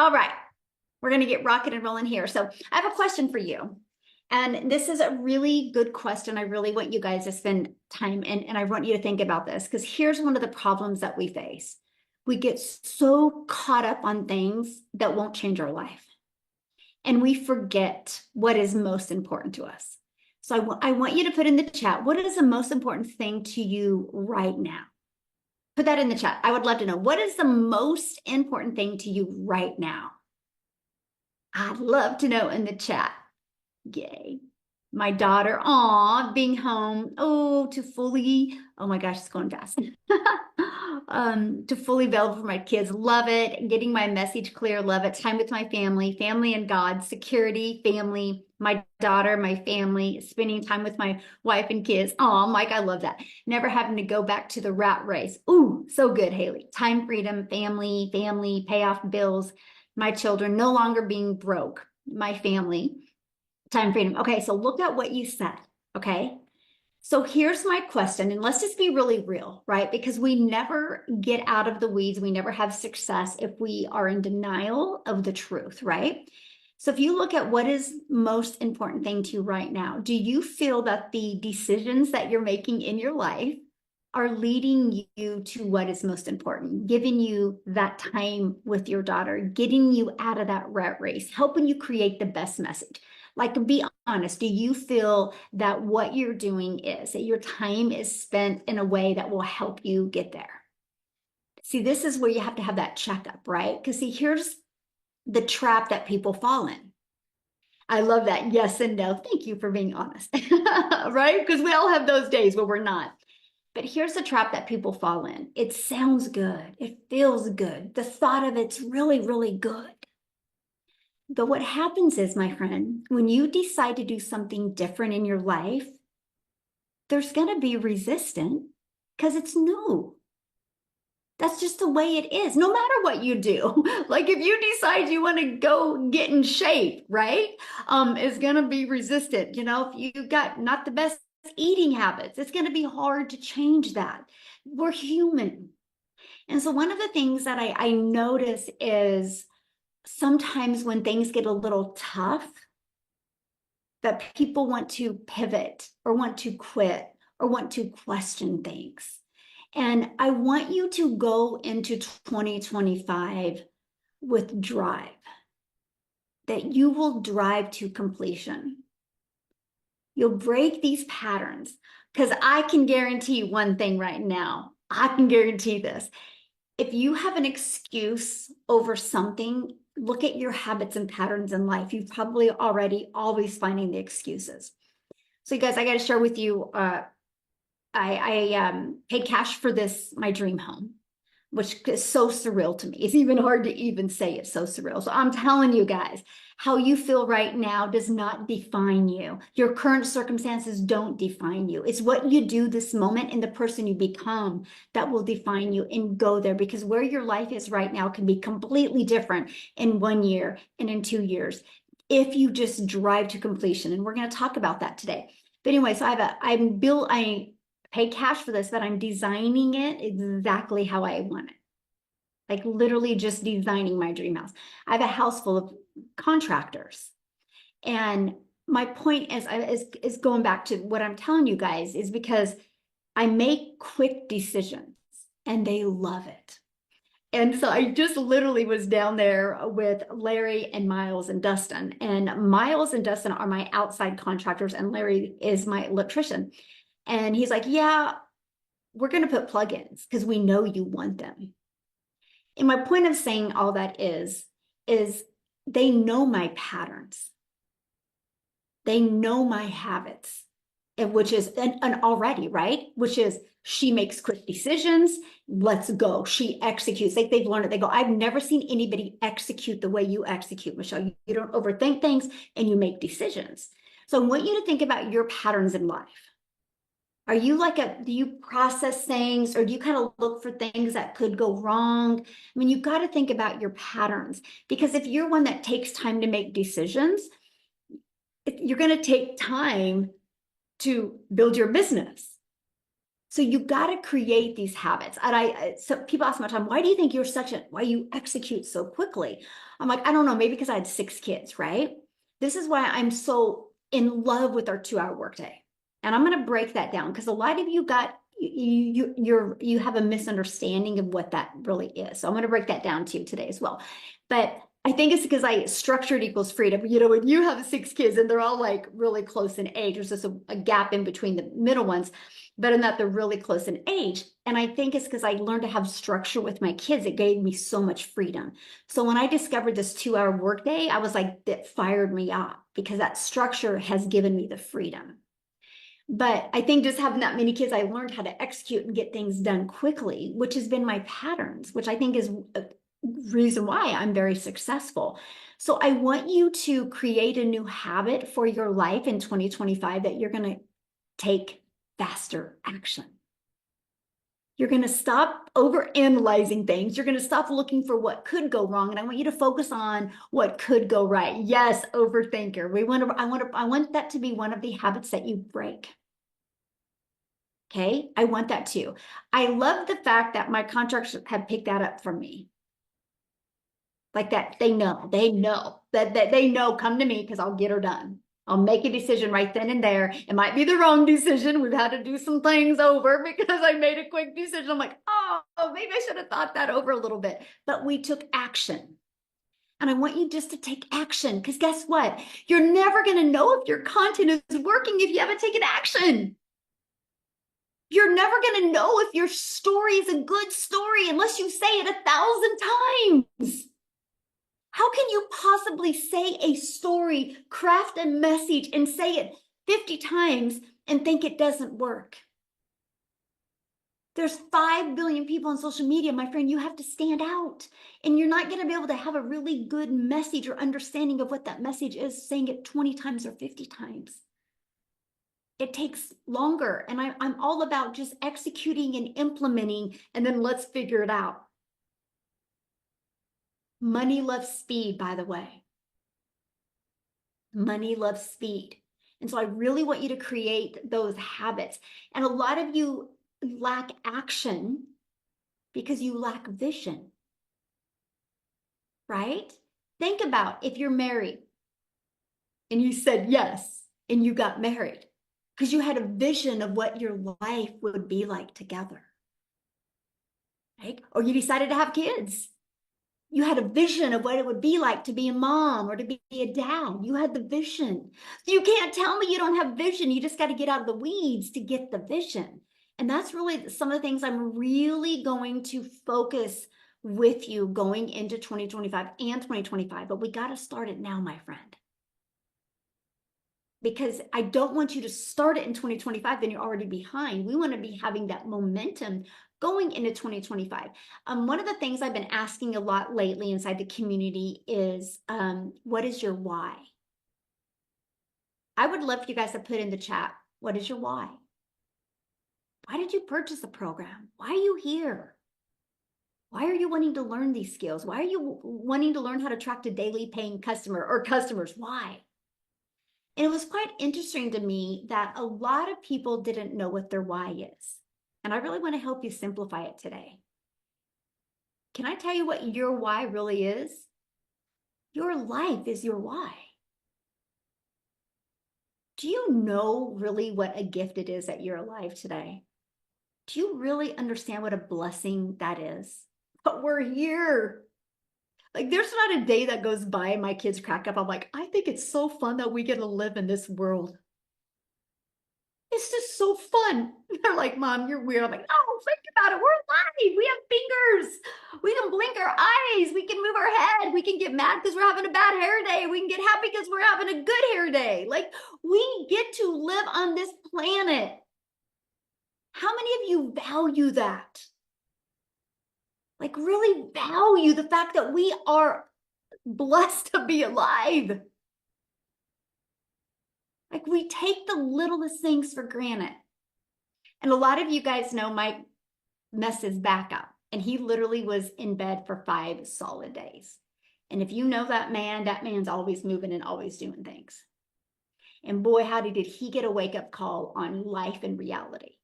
All right, we're going to get rocking and rolling here. So I have a question for you. And this is a really good question. I really want you guys to spend time and I want you to think about this because here's one of the problems that we face. We get so caught up on things that won't change our life. And we forget what is most important to us. So I want you to put in the chat, what is the most important thing to you right now? Put that in the chat. I would love to know, what is the most important thing to you right now? I'd love to know in the chat. Yay. My daughter, being home, oh my gosh, it's going fast. To fully available for my kids, love it. Getting my message clear, love it. Time with my family, family and God, security, family, my daughter, my family, spending time with my wife and kids. Oh, Mike, I love that. Never having to go back to the rat race. Ooh, so good, Haley. Time, freedom, family, pay off bills, my children, no longer being broke, my family. Time, freedom. Okay, so look at what you said, okay? So here's my question, and let's just be really real, right? Because we never get out of the weeds, we never have success if we are in denial of the truth, right? So if you look at what is most important thing to you right now, do you feel that the decisions that you're making in your life are leading you to what is most important, giving you that time with your daughter, getting you out of that rat race, helping you create the best message? Like, be honest, do you feel that what you're doing is that your time is spent in a way that will help you get there? See, this is where you have to have that checkup, right? Because see, here's the trap that people fall in. I love that. Yes and no. Thank you for being honest, right? Because we all have those days where we're not. But here's the trap that people fall in. It sounds good. It feels good. The thought of it's really, really good. But what happens is, my friend, when you decide to do something different in your life, there's going to be resistance because it's new. That's just the way it is, no matter what you do. Like if you decide you want to go get in shape, right? It's going to be resistant. You know, if you got not the best eating habits, it's going to be hard to change that. We're human. And so one of the things that I notice is sometimes when things get a little tough, that people want to pivot or want to quit or want to question things. And I want you to go into 2025 with drive, that you will drive to completion. You'll break these patterns because I can guarantee one thing right now. I can guarantee this. If you have an excuse over something, look at your habits and patterns in life. You've probably already always finding the excuses. So you guys, I got to share with you, I paid cash for this, my dream home, which is so surreal to me. It's even hard to even say it's so surreal. So I'm telling you guys, how you feel right now does not define you. Your current circumstances don't define you. It's what you do this moment and the person you become that will define you, and go there, because where your life is right now can be completely different in 1 year and in 2 years if you just drive to completion. And we're going to talk about that today. But anyway, so I pay cash for this, but I'm designing it exactly how I want it. Like literally just designing my dream house. I have a house full of contractors. And my point is going back to what I'm telling you guys is because I make quick decisions and they love it. And so I just literally was down there with Larry and Miles and Dustin. And Miles and Dustin are my outside contractors, and Larry is my electrician. And he's like, yeah, we're going to put plugins because we know you want them. And my point of saying all that is they know my patterns. They know my habits, and which is, and already, right? Which is, she makes quick decisions. Let's go. She executes. Like they've learned it. They go, I've never seen anybody execute the way you execute, Michelle. You don't overthink things and you make decisions. So I want you to think about your patterns in life. Are you do you process things, or do you kind of look for things that could go wrong? I mean, you've got to think about your patterns, because if you're one that takes time to make decisions, you're going to take time to build your business. So you got to create these habits. And so people ask me all the time, why do you think why you execute so quickly? I'm like, I don't know, maybe because I had 6 kids, right? This is why I'm so in love with our 2-hour workday. And I'm going to break that down because a lot of you you have a misunderstanding of what that really is. So I'm going to break that down to you today as well. But I think it's because structured equals freedom. You know, when you have 6 kids and they're all like really close in age, there's just a gap in between the middle ones, but in that they're really close in age. And I think it's because I learned to have structure with my kids. It gave me so much freedom. So when I discovered this 2-hour workday, I was like, that fired me up because that structure has given me the freedom. But I think just having that many kids, I learned how to execute and get things done quickly, which has been my patterns, which I think is a reason why I'm very successful. So I want you to create a new habit for your life in 2025 that you're going to take faster action. You're going to stop overanalyzing things. You're going to stop looking for what could go wrong. And I want you to focus on what could go right. Yes, overthinker. I want that to be one of the habits that you break. Okay. I want that too. I love the fact that my contractors have picked that up from me. Like that, they know that they know, come to me because I'll get her done. I'll make a decision right then and there. It might be the wrong decision. We've had to do some things over because I made a quick decision. I'm like, oh, maybe I should have thought that over a little bit. But we took action. And I want you just to take action because guess what? You're never going to know if your content is working if you haven't taken action. You're never going to know if your story is a good story unless you say it 1,000 times. How can you possibly say a story, craft a message, and say it 50 times and think it doesn't work? There's 5 billion people on social media, my friend. You have to stand out. And you're not going to be able to have a really good message or understanding of what that message is saying it 20 times or 50 times. It takes longer. And I'm all about just executing and implementing, and then let's figure it out. Money loves speed, by the way. Money loves speed. And so I really want you to create those habits. And a lot of you lack action because you lack vision, right? Think about if you're married and you said yes and you got married because you had a vision of what your life would be like together, right? Or you decided to have kids. You had a vision of what it would be like to be a mom or to be a dad. You had the vision. So you can't tell me you don't have vision. You just got to get out of the weeds to get the vision. And that's really some of the things I'm really going to focus with you going into 2025 and 2025. But we got to start it now, my friend. Because I don't want you to start it in 2025, then you're already behind. We want to be having that momentum going into 2025. One of the things I've been asking a lot lately inside the community is, what is your why? I would love for you guys to put in the chat, what is your why? Why did you purchase the program? Why are you here? Why are you wanting to learn these skills? Why are you wanting to learn how to attract a daily paying customer or customers? Why? And it was quite interesting to me that a lot of people didn't know what their why is. And I really want to help you simplify it today. Can I tell you what your why really is? Your life is your why. Do you know really what a gift it is that you're alive today? Do you really understand what a blessing that is? But we're here. Like, there's not a day that goes by and my kids crack up. I'm like, I think it's so fun that we get to live in this world. It's just so fun. They're like, Mom, you're weird. I'm like, oh, think about it. We're alive. We have fingers. We can blink our eyes. We can move our head. We can get mad because we're having a bad hair day. We can get happy because we're having a good hair day. Like, we get to live on this planet. How many of you value that? Like, really value the fact that we are blessed to be alive. Like, we take the littlest things for granted. And a lot of you guys know Mike messed his back up, and he literally was in bed for 5 solid days. And if you know that man's always moving and always doing things. And boy, howdy, did he get a wake-up call on life and reality.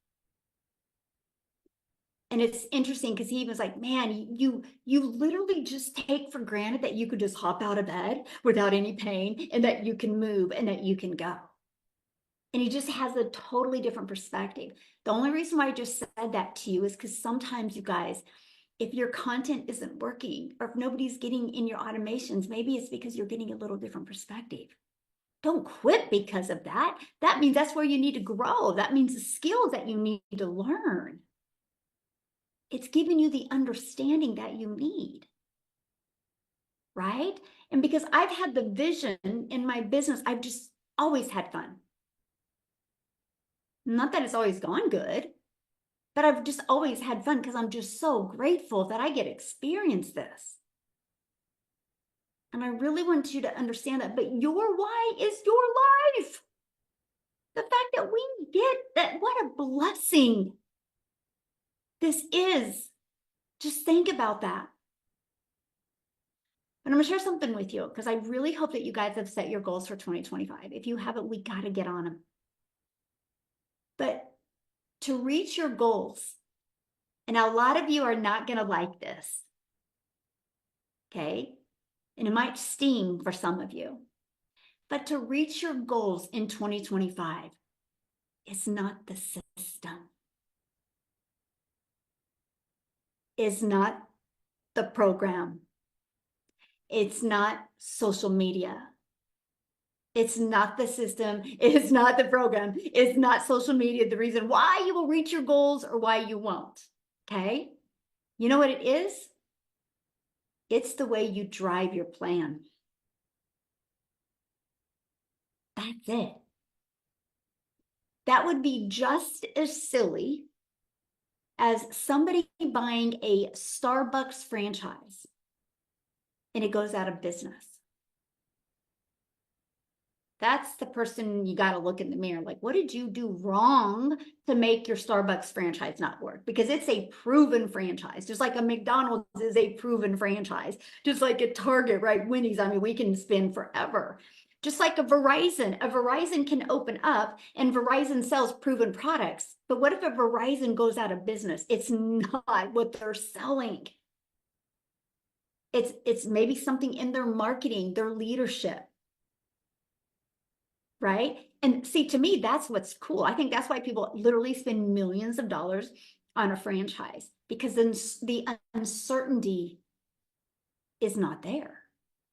And it's interesting because he was like, man, you literally just take for granted that you could just hop out of bed without any pain and that you can move and that you can go. And he just has a totally different perspective. The only reason why I just said that to you is because sometimes, you guys, if your content isn't working or if nobody's getting in your automations, maybe it's because you're getting a little different perspective. Don't quit because of that. That means that's where you need to grow. That means the skills that you need to learn. It's giving you the understanding that you need, right? And because I've had the vision in my business, I've just always had fun. Not that it's always gone good, but I've just always had fun because I'm just so grateful that I get to experience this. And I really want you to understand that. But your why is your life. The fact that we get that, what a blessing this is. Just think about that. And I'm going to share something with you because I really hope that you guys have set your goals for 2025. If you haven't, we got to get on them. But to reach your goals, and a lot of you are not going to like this, okay? And it might sting for some of you. But to reach your goals in 2025, it's not the system. It's not the program. It's not social media. It's not the system. It's not the program. It's not social media. The reason why you will reach your goals or why you won't. Okay? You know what it is? It's the way you drive your plan. That's it. That would be just as silly as somebody buying a Starbucks franchise and it goes out of business. That's the person you got to look in the mirror. Like, what did you do wrong to make your Starbucks franchise not work? Because it's a proven franchise, just like a McDonald's is a proven franchise, just like a Target, right? Wendy's. I mean, we can spin forever. Just like a Verizon can open up and Verizon sells proven products. But what if a Verizon goes out of business? It's not what they're selling. It's maybe something in their marketing, their leadership. Right? And see, to me, that's what's cool. I think that's why people literally spend millions of dollars on a franchise, because then the uncertainty is not there.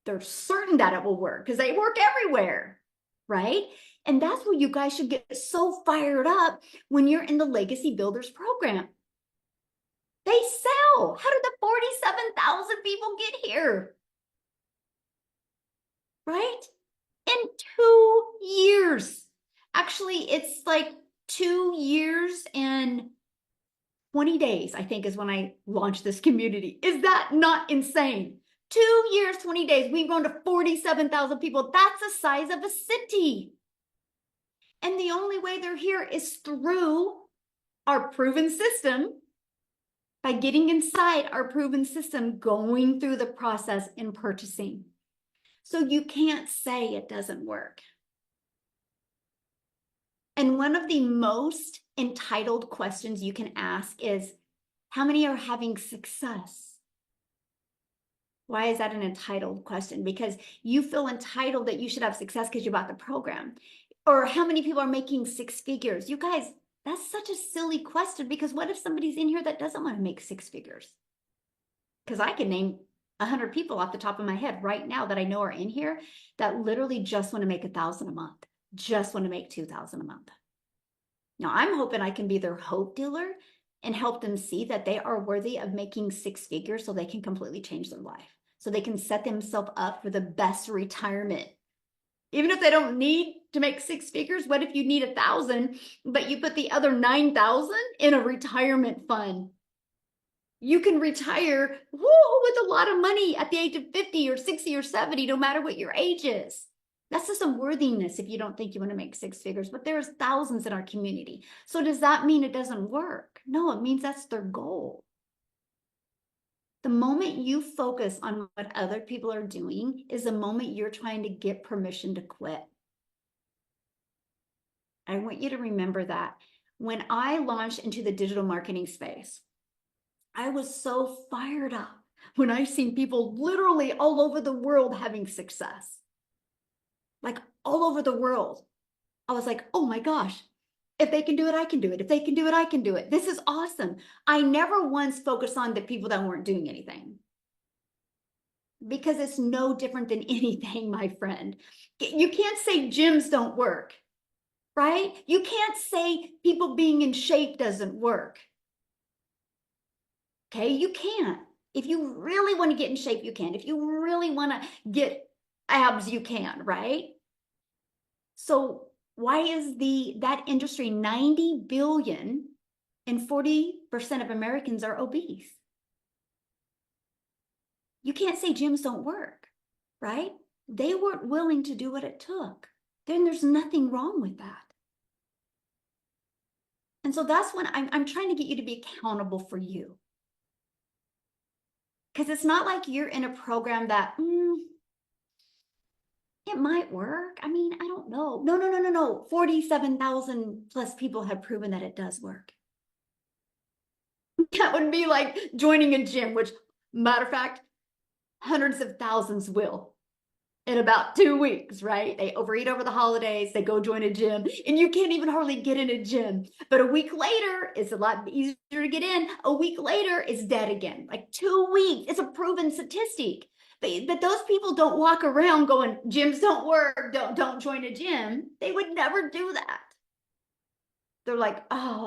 They're certain that it will work because they work everywhere, right? And that's where you guys should get so fired up when you're in the Legacy Builders program. They sell. How did the 47,000 people get here? Right? In 2 years. Actually, it's like 2 years and 20 days, I think, is when I launched this community. Is that not insane? 2 years, 20 days. We've grown to 47,000 people. That's the size of a city. And the only way they're here is through our proven system, by getting inside our proven system, going through the process and purchasing. So you can't say it doesn't work. And one of the most entitled questions you can ask is, how many are having success? Why is that an entitled question? Because you feel entitled that you should have success because you bought the program. Or how many people are making six figures? You guys, that's such a silly question, because what if somebody's in here that doesn't want to make six figures? Because I can name 100 people off the top of my head right now that I know are in here that literally just want to make 1,000 a month, just want to make 2,000 a month. Now, I'm hoping I can be their hope dealer and help them see that they are worthy of making six figures so they can completely change their life, so they can set themselves up for the best retirement. Even if they don't need to make six figures, what if you need 1,000, but you put the other 9,000 in a retirement fund? You can retire with a lot of money at the age of 50 or 60 or 70, no matter what your age is. That's just some worthiness if you don't think you want to make six figures, but there's thousands in our community. So does that mean it doesn't work? No, it means that's their goal. The moment you focus on what other people are doing is the moment you're trying to get permission to quit. I want you to remember that. When I launched into the digital marketing space, I was so fired up when I seen people literally all over the world having success, like all over the world. I was like, oh my gosh, if they can do it, I can do it. If they can do it, I can do it. This is awesome. I never once focused on the people that weren't doing anything because it's no different than anything, my friend. You can't say gyms don't work, right? You can't say people being in shape doesn't work. Okay, you can't. If you really want to get in shape, you can. If you really want to get abs, you can, right? So why is that industry 90 billion and 40% of Americans are obese? You can't say gyms don't work, right? They weren't willing to do what it took. Then there's nothing wrong with that. And so that's when I'm trying to get you to be accountable for you. Because it's not like you're in a program that it might work. I mean, I don't know. No. 47,000 plus people have proven that it does work. That would be like joining a gym, which, matter of fact, hundreds of thousands will in about 2 weeks, right? They overeat over the holidays, they go join a gym, and you can't even hardly get in a gym. But a week later, it's a lot easier to get in. A week later, it's dead again. Like 2 weeks, it's a proven statistic. But those people don't walk around going, gyms don't work, don't join a gym. They would never do that. They're like, oh,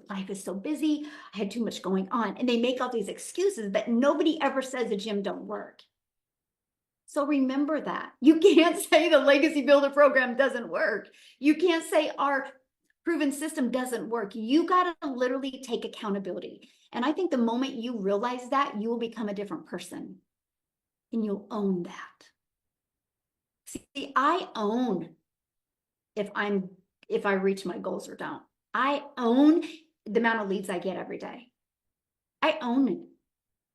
life is so busy. I had too much going on. And they make all these excuses, but nobody ever says the gym don't work. So remember that. You can't say the Legacy Builder program doesn't work. You can't say our proven system doesn't work. You got to literally take accountability. And I think the moment you realize that, you will become a different person and you'll own that. See, I own if I reach my goals or don't. I own the amount of leads I get every day. I own it.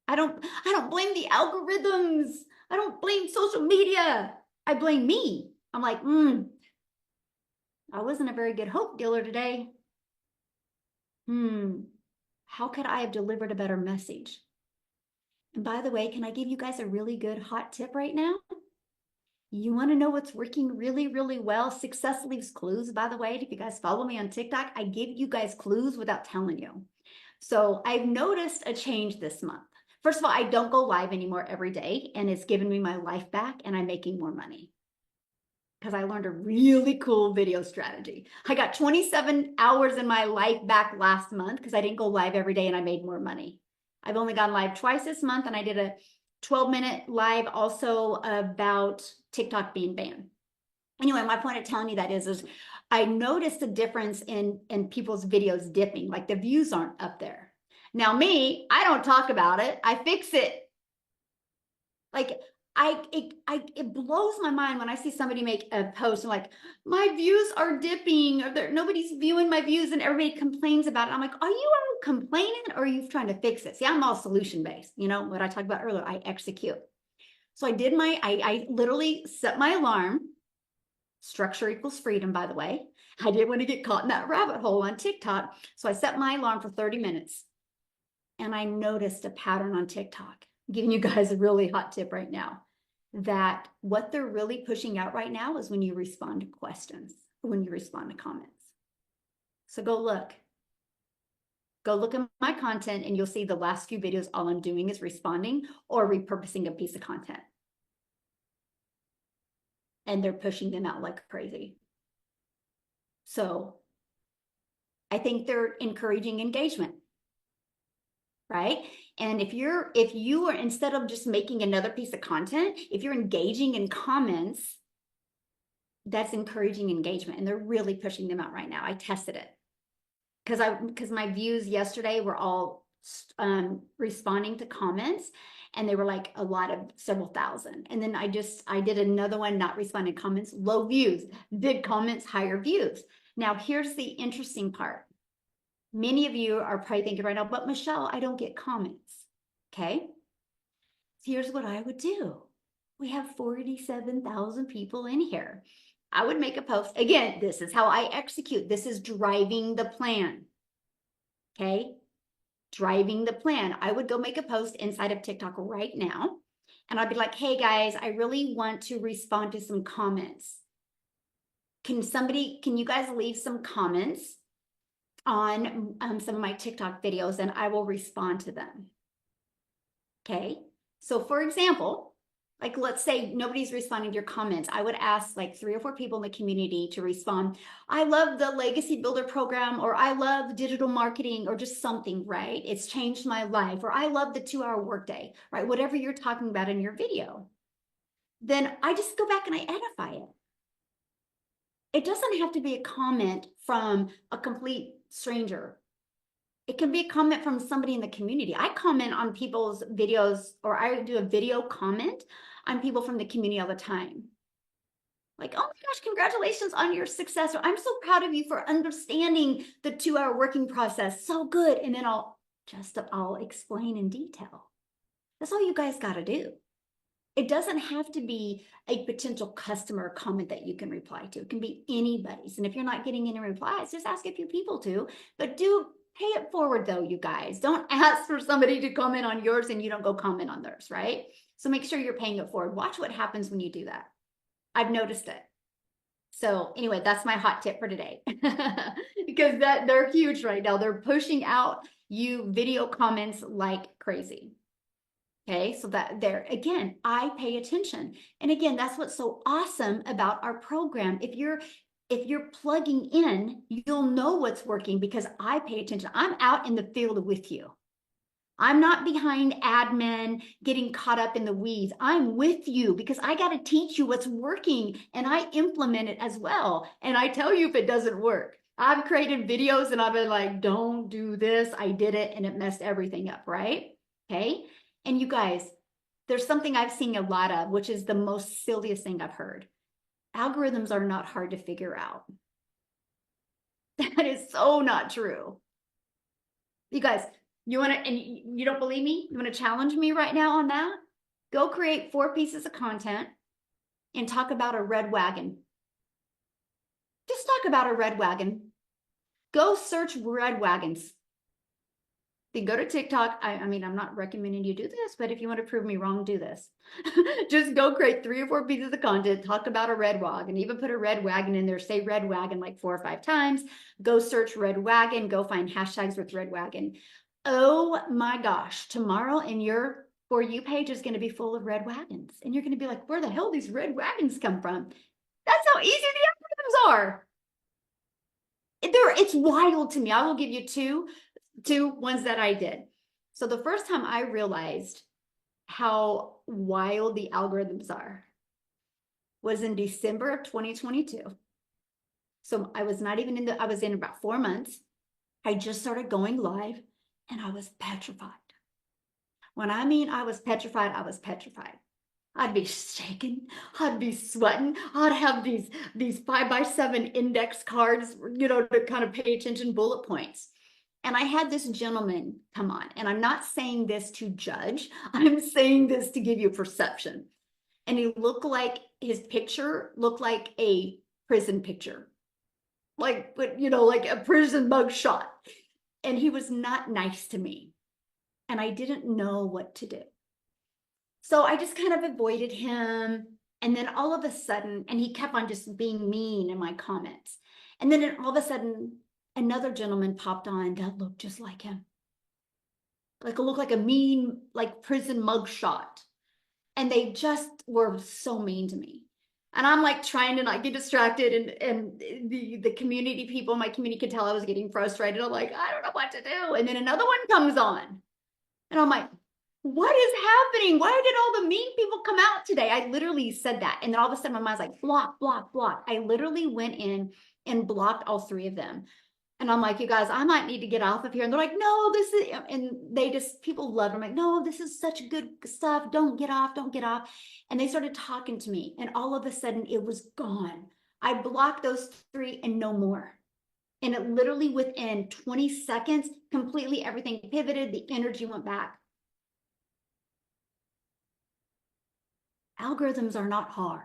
I don't blame the algorithms. I don't blame social media. I blame me. I'm like, I wasn't a very good hope dealer today. How could I have delivered a better message? And by the way, can I give you guys a really good hot tip right now? You want to know what's working really, really well? Success leaves clues, by the way. If you guys follow me on TikTok, I give you guys clues without telling you. So I've noticed a change this month. First of all, I don't go live anymore every day, and it's given me my life back, and I'm making more money because I learned a really cool video strategy. I got 27 hours in my life back last month because I didn't go live every day and I made more money. I've only gone live twice this month, and I did a 12-minute live also about TikTok being banned. Anyway, my point of telling you that is I noticed a difference in people's videos dipping, like the views aren't up there. Now me, I don't talk about it. I fix it. Like it blows my mind when I see somebody make a post and like, my views are dipping, or nobody's viewing my views, and everybody complains about it. I'm like, are you complaining or are you trying to fix it? See, I'm all solution based. You know what I talked about earlier, I execute. So I literally set my alarm. Structure equals freedom, by the way. I didn't want to get caught in that rabbit hole on TikTok. So I set my alarm for 30 minutes. And I noticed a pattern on TikTok. I'm giving you guys a really hot tip right now, that what they're really pushing out right now is when you respond to questions, when you respond to comments. So go look at my content, and you'll see the last few videos, all I'm doing is responding or repurposing a piece of content. And they're pushing them out like crazy. So I think they're encouraging engagement, right? And if you are, instead of just making another piece of content, if you're engaging in comments, that's encouraging engagement, and they're really pushing them out right now. I tested it because my views yesterday were all responding to comments, and they were like a lot of several thousand. And then I did another one, not responding to comments, low views, did comments, higher views. Now here's the interesting part. Many of you are probably thinking right now, but Michele, I don't get comments. Okay. Here's what I would do. We have 47,000 people in here. I would make a post. Again, this is how I execute. This is driving the plan. Okay. driving the plan. I would go make a post inside of TikTok right now. And I'd be like, hey guys, I really want to respond to some comments. Can you guys leave some comments on some of my TikTok videos and I will respond to them. Okay. So for example, like let's say nobody's responding to your comments. I would ask like 3 or 4 people in the community to respond. I love the Legacy Builder program, or I love digital marketing, or just something, right? It's changed my life, or I love the 2-hour workday, right? Whatever you're talking about in your video. Then I just go back and I edify it. It doesn't have to be a comment from a complete stranger. It can be a comment from somebody in the community. I comment on people's videos, or I do a video comment on people from the community all the time. Like, oh my gosh, congratulations on your success. Or I'm so proud of you for understanding the 2-hour working process. So good. And then I'll explain in detail. That's all you guys got to do. It doesn't have to be a potential customer comment that you can reply to. It can be anybody's. And if you're not getting any replies, just ask a few people to, but do pay it forward though, you guys. Don't ask for somebody to comment on yours and you don't go comment on theirs, right? So make sure you're paying it forward. Watch what happens when you do that. I've noticed it. So anyway, that's my hot tip for today. Because they're huge right now. They're pushing out you video comments like crazy. Okay, so that there, again, I pay attention. And again, that's what's so awesome about our program. If you're plugging in, you'll know what's working because I pay attention. I'm out in the field with you. I'm not behind admin getting caught up in the weeds. I'm with you because I got to teach you what's working and I implement it as well. And I tell you if it doesn't work. I've created videos and I've been like, don't do this. I did it and it messed everything up, right? Okay. And you guys, there's something I've seen a lot of, which is the most silliest thing I've heard. Algorithms are not hard to figure out. That is so not true. You guys, you want to, and you don't believe me? You want to challenge me right now on that? Go create 4 pieces of content and talk about a red wagon. Just talk about a red wagon. Go search red wagons. Then go to TikTok. I mean, I'm not recommending you do this, but if you want to prove me wrong, do this. Just go create 3 or 4 pieces of content, talk about a red wagon, even put a red wagon in there, say red wagon like 4 or 5 times. Go search red wagon, go find hashtags with red wagon. Oh my gosh, tomorrow in your For You page is going to be full of red wagons. And you're going to be like, where the hell these red wagons come from? That's how easy the algorithms are. It's wild to me. I will give you two ones that I did. So the first time I realized how wild the algorithms are was in December of 2022. So I was not even I was in about 4 months. I just started going live and I was petrified. When I mean I was petrified, I was petrified. I'd be shaking, I'd be sweating, I'd have these 5x7 index cards, to kind of pay attention, bullet points. And I had this gentleman come on, and I'm not saying this to judge, I'm saying this to give you a perception. And his picture looked like a prison picture, like a prison mug shot. And he was not nice to me. And I didn't know what to do. So I just kind of avoided him. And then all of a sudden, and he kept on just being mean in my comments. And then all of a sudden, another gentleman popped on that looked just like him. Looked like a mean, prison mugshot. And they just were so mean to me. And I'm trying to not get distracted. And the community people in my community could tell I was getting frustrated. I'm like, I don't know what to do. And then another one comes on. And I'm like, what is happening? Why did all the mean people come out today? I literally said that. And then all of a sudden my mind's like, block, block, block. I literally went in and blocked all 3 of them. And I'm like, you guys, I might need to get off of here. And they're like, no, this is, and people love it. I'm like, no, this is such good stuff. Don't get off, don't get off. And they started talking to me. And all of a sudden it was gone. I blocked those 3 and no more. And it literally within 20 seconds, completely everything pivoted. The energy went back. Algorithms are not hard.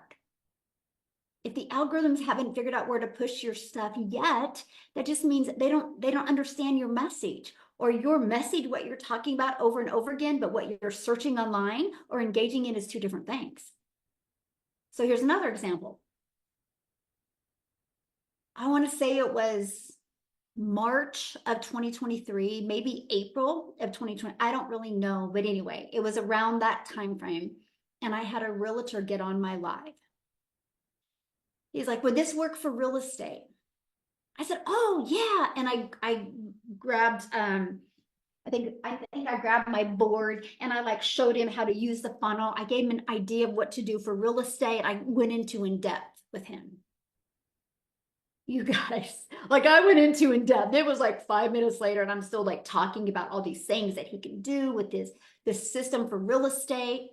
If the algorithms haven't figured out where to push your stuff yet, that just means that they don't understand your message, or your message, what you're talking about over and over again, but what you're searching online or engaging in is two different things. So here's another example. I want to say it was March of 2023, maybe April of 2020. I don't really know, but anyway, it was around that time frame. And I had a realtor get on my live. He's like, would this work for real estate? I said, oh yeah. And I grabbed I think I grabbed my board and I like showed him how to use the funnel. I gave him an idea of what to do for real estate. I went into in depth with him. You guys, like I went into in depth. It was like 5 minutes later, and I'm still like talking about all these things that he can do with this system for real estate.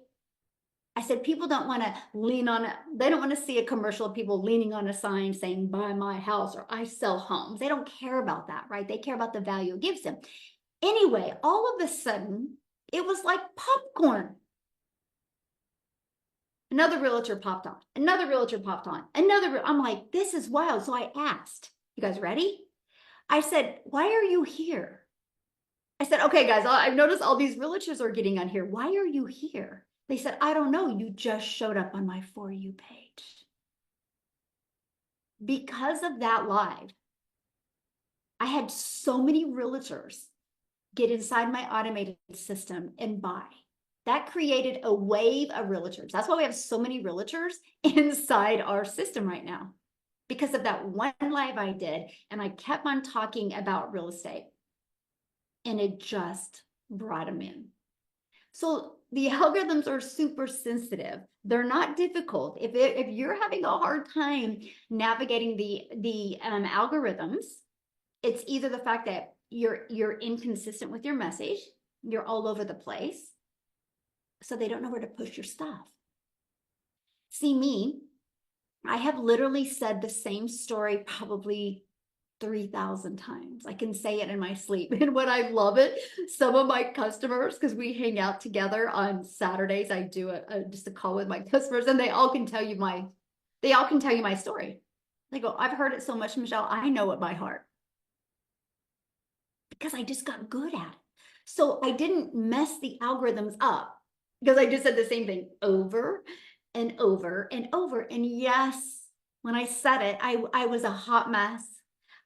I said, people don't want to lean on it. They don't want to see a commercial of people leaning on a sign saying, buy my house or I sell homes. They don't care about that, right? They care about the value it gives them. Anyway, all of a sudden, it was like popcorn. Another realtor popped on. Another realtor popped on. I'm like, this is wild. So I asked, you guys ready? I said, why are you here? I said, okay, guys, I've noticed all these realtors are getting on here. Why are you here? They said, I don't know. You just showed up on my For You page. Because of that live, I had so many realtors get inside my automated system and buy. That created a wave of realtors. That's why we have so many realtors inside our system right now, because of that one live I did. And I kept on talking about real estate and it just brought them in. So the algorithms are super sensitive. They're not difficult. If you're having a hard time navigating the algorithms, it's either the fact that you're inconsistent with your message, you're all over the place, so they don't know where to push your stuff. See me, I have literally said the same story probably 3,000 times. I can say it in my sleep. And when I love it, some of my customers, because we hang out together on Saturdays, I do just a call with my customers, and they all can tell you my story. They go, I've heard it so much, Michelle, I know it by heart. Because I just got good at it. So I didn't mess the algorithms up because I just said the same thing over and over and over. And yes, when I said it, I was a hot mess.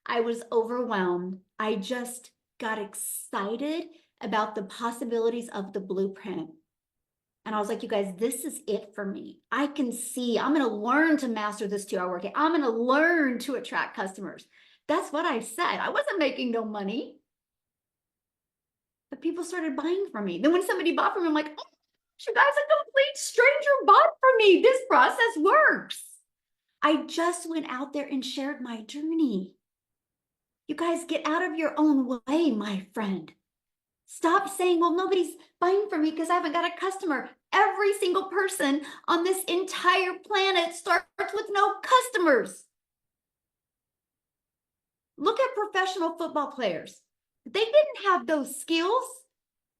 I was overwhelmed. I just got excited about the possibilities of the blueprint. And I was like, you guys, this is it for me. I can see, I'm going to learn to master this 2-hour workday. I'm going to learn to attract customers. That's what I said. I wasn't making no money. But people started buying from me. Then when somebody bought from me, I'm like, oh, you guys, a complete stranger bought from me. This process works. I just went out there and shared my journey. You guys, get out of your own way, my friend. Stop saying, well, nobody's buying from me because I haven't got a customer. Every single person on this entire planet starts with no customers. Look at professional football players. They didn't have those skills.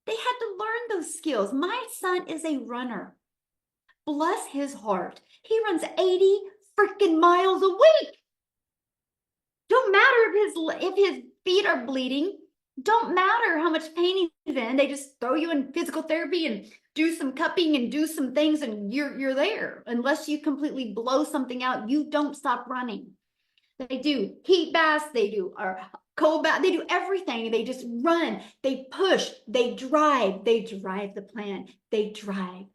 They had to learn those skills. My son is a runner. Bless his heart. He runs 80 freaking miles a week. Don't matter if his feet are bleeding. Don't matter how much pain he's in. They just throw you in physical therapy and do some cupping and do some things, and you're there. Unless you completely blow something out, you don't stop running. They do heat baths, they do cold bath, they do everything. They just run, they push, they drive the plan, they drive.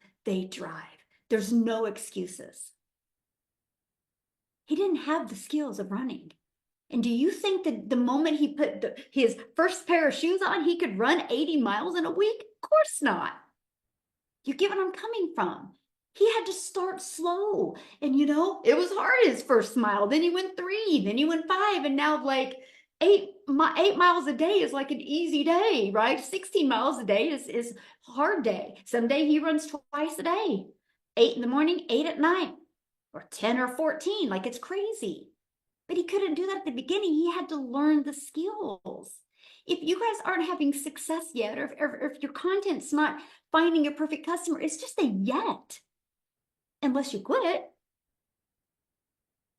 There's no excuses. He didn't have the skills of running. And do you think that the moment he put his first pair of shoes on, he could run 80 miles in a week? Of course not. You get what I'm coming from. He had to start slow. And it was hard his first mile. Then he went 3, then he went 5, and now like 8 miles a day is like an easy day, right? 16 miles a day is hard day. Someday he runs twice a day, 8 in the morning, 8 at night, or 10 or 14, like it's crazy. But he couldn't do that at the beginning. He had to learn the skills. If you guys aren't having success yet, or if your content's not finding your perfect customer, it's just a yet. Unless you quit.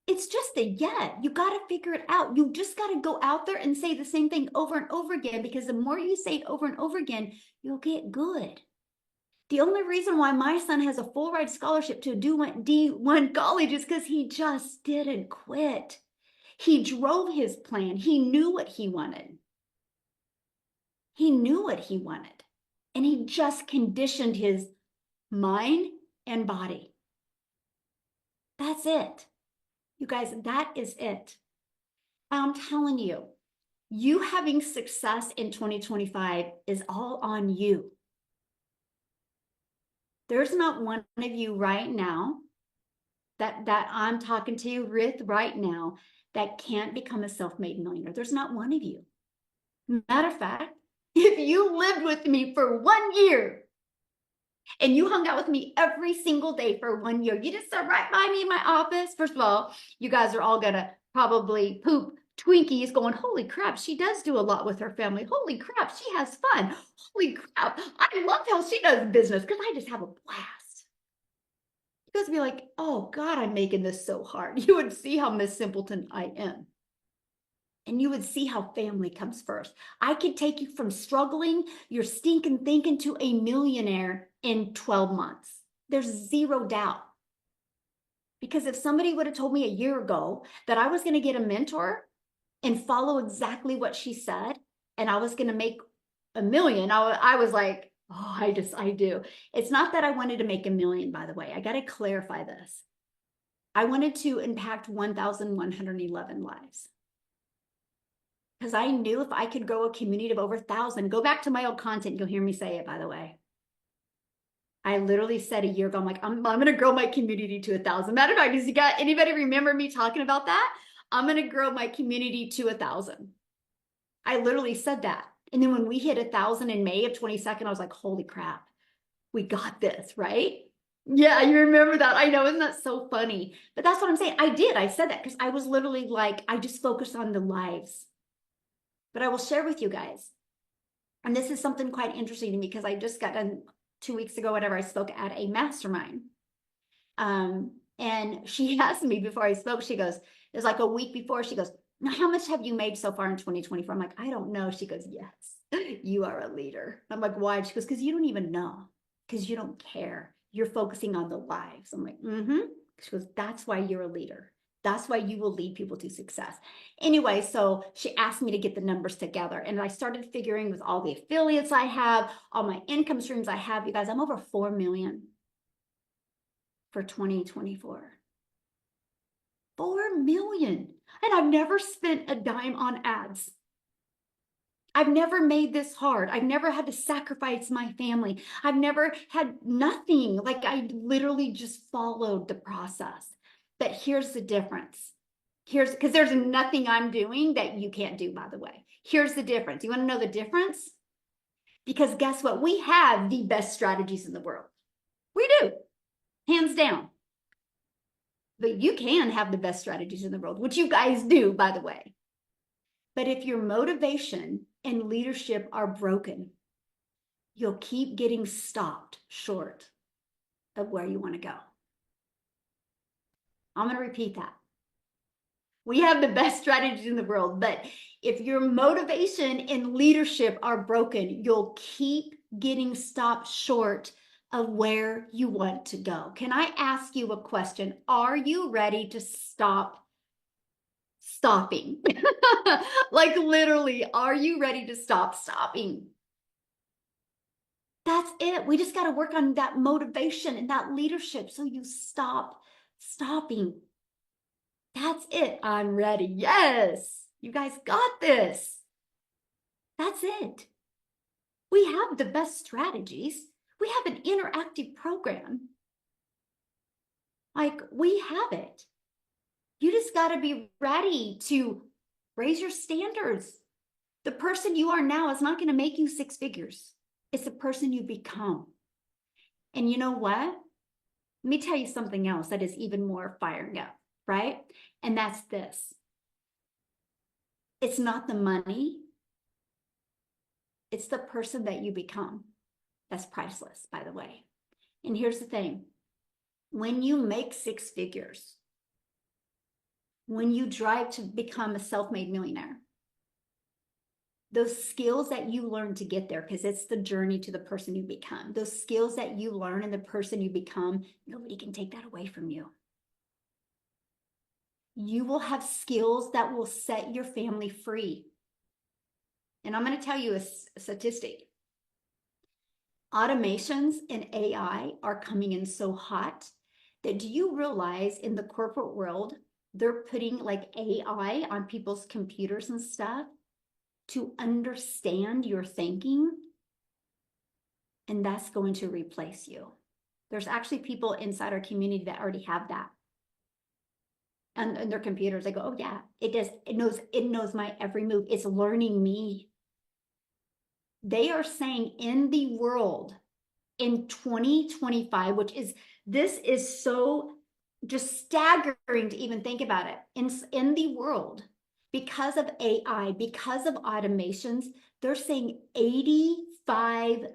It's just a yet. You got to figure it out. You just got to go out there and say the same thing over and over again, because the more you say it over and over again, you'll get good. The only reason why my son has a full ride scholarship to D1 college is because he just didn't quit. He drove his plan. He knew what he wanted. He knew what he wanted. And he just conditioned his mind and body. That's it. You guys, that is it. I'm telling you, you having success in 2025 is all on you. There's not one of you right now that I'm talking to you with right now that can't become a self-made millionaire. There's not one of you. Matter of fact, if you lived with me for 1 year and you hung out with me every single day for 1 year, you just sat right by me in my office. First of all, you guys are all gonna probably poop Twinkies going, holy crap, she does do a lot with her family. Holy crap, she has fun. Holy crap, I love how she does business because I just have a blast. You guys would be like, oh God, I'm making this so hard. You would see how Miss Simpleton I am. And you would see how family comes first. I could take you from struggling, you're stinking thinking, to a millionaire in 12 months. There's zero doubt. Because if somebody would have told me a year ago that I was going to get a mentor and follow exactly what she said, and I was going to make a million, I was like, oh, I do. It's not that I wanted to make a million, by the way. I got to clarify this. I wanted to impact 1,111 lives. Because I knew if I could grow a community of over 1,000, go back to my old content, you'll hear me say it, by the way. I literally said a year ago, I'm like, I'm going to grow my community to 1,000. Matter of fact, does you got anybody remember me talking about that? I'm going to grow my community to 1,000. I literally said that. And then when we hit 1,000 in May of 22nd, I was like, holy crap, we got this, right? Yeah, you remember that. I know, isn't that so funny? But that's what I'm saying. I said that because I was literally like, I just focused on the lives. But I will share with you guys, and this is something quite interesting to me because I just got done 2 weeks ago, whatever, I spoke at a mastermind. And she asked me before I spoke, she goes, it was like a week before, she goes, now how much have you made so far in 2024? I'm like, I don't know. She goes, yes, you are a leader. I'm like, why? She goes, because you don't even know, because you don't care. You're focusing on the lives. I'm like, mm-hmm. She goes, that's why you're a leader. That's why you will lead people to success. Anyway, so she asked me to get the numbers together. And I started figuring with all the affiliates I have, all my income streams I have, you guys, I'm over 4 million for 2024. 4 million. And I've never spent a dime on ads. I've never made this hard. I've never had to sacrifice my family. I've never had nothing. Like, I literally just followed the process. But here's the difference. Because there's nothing I'm doing that you can't do, by the way. Here's the difference. You want to know the difference? Because guess what? We have the best strategies in the world. We do, hands down. But you can have the best strategies in the world, which you guys do, by the way. But if your motivation and leadership are broken, you'll keep getting stopped short of where you want to go. I'm going to repeat that. We have the best strategies in the world, but if your motivation and leadership are broken, you'll keep getting stopped short of where you want to go. Can I ask you a question? Are you ready to stop stopping? Like, literally, are you ready to stop stopping? That's it. We just got to work on that motivation and that leadership so you stop stopping. That's it. I'm ready. Yes, you guys got this. That's it. We have the best strategies. We have an interactive program. Like, we have it. You just got to be ready to raise your standards. The person you are now is not going to make you 6 figures. It's the person you become. And you know what? Let me tell you something else that is even more firing up, right? And that's this. It's not the money. It's the person that you become. That's priceless, by the way. And here's the thing. When you make 6 figures, when you drive to become a self-made millionaire, those skills that you learn to get there, because it's the journey to the person you become, those skills that you learn and the person you become, nobody can take that away from you. You will have skills that will set your family free. And I'm going to tell you a statistic. Automations and AI are coming in so hot that, do you realize in the corporate world, they're putting like AI on people's computers and stuff to understand your thinking? And that's going to replace you. There's actually people inside our community that already have that. And their computers, they go, oh yeah, it does. It knows my every move. It's learning me. They are saying in the world in 2025, this is so just staggering to even think about it. In the world, because of AI, because of automations, they're saying 85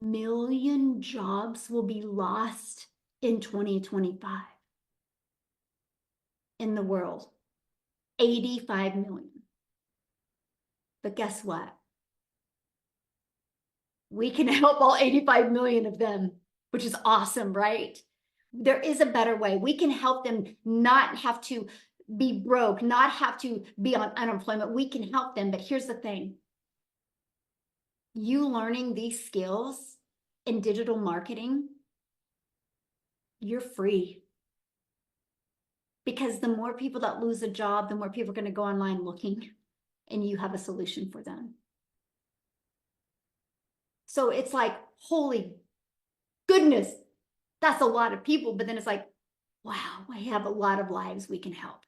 million jobs will be lost in 2025 in the world. 85 million. But guess what? We can help all 85 million of them, which is awesome, right? There is a better way. We can help them not have to be broke, not have to be on unemployment. We can help them. But here's the thing. You learning these skills in digital marketing, you're free. Because the more people that lose a job, the more people are going to go online looking, and you have a solution for them. So it's like, holy goodness, that's a lot of people. But then it's like, wow, we have a lot of lives we can help.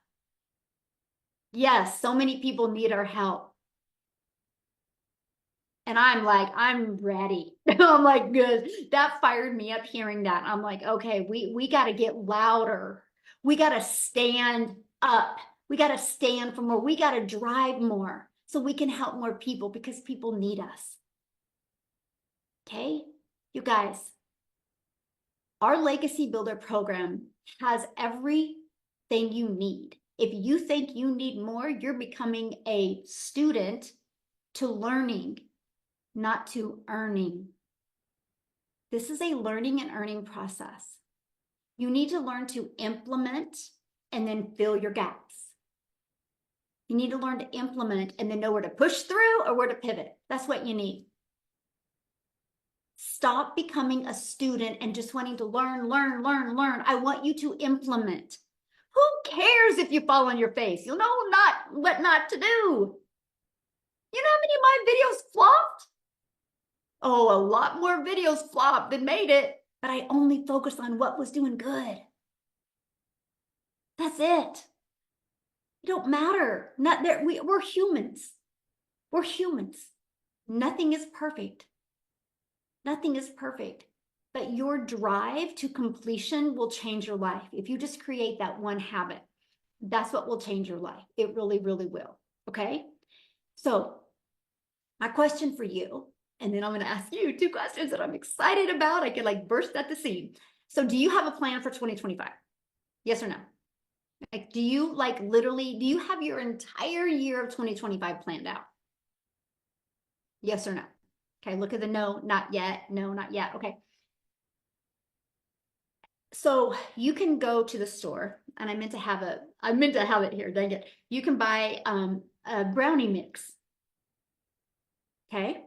Yes, so many people need our help. And I'm like, I'm ready. I'm like, good. That fired me up hearing that. I'm like, okay, we got to get louder. We got to stand up. We got to stand for more. We got to drive more so we can help more people, because people need us. Okay, you guys, our Legacy Builder program has everything you need. If you think you need more, you're becoming a student to learning, not to earning. This is a learning and earning process. You need to learn to implement and then fill your gaps. You need to learn to implement and then know where to push through or where to pivot. That's what you need. Stop becoming a student and just wanting to learn. I want you to implement. Who cares if you fall on your face? You'll know what not to do. You know how many of my videos flopped? Oh, a lot more videos flopped than made it, but I only focused on what was doing good. That's it. It don't matter. We're humans. We're humans. Nothing is perfect. Nothing is perfect, but your drive to completion will change your life. If you just create that one habit, that's what will change your life. It really, really will. Okay. So my question for you, and then I'm going to ask you 2 questions that I'm excited about. I could like burst at the seam. So do you have a plan for 2025? Yes or no? Like, do you have your entire year of 2025 planned out? Yes or no? Okay, look at the no, not yet. No, not yet. Okay. So you can go to the store, and I meant to have it here, dang it. You can buy a brownie mix. Okay.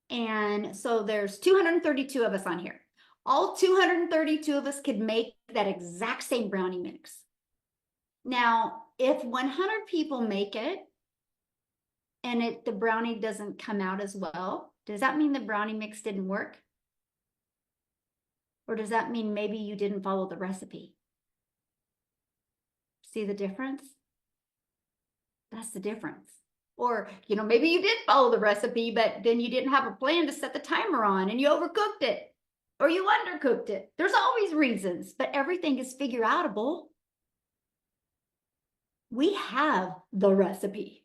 And so there's 232 of us on here. All 232 of us could make that exact same brownie mix. Now, if 100 people make it and the brownie doesn't come out as well, does that mean the brownie mix didn't work? Or does that mean maybe you didn't follow the recipe? See the difference? That's the difference. Or, maybe you did follow the recipe, but then you didn't have a plan to set the timer on and you overcooked it or you undercooked it. There's always reasons, but everything is figure outable. We have the recipe.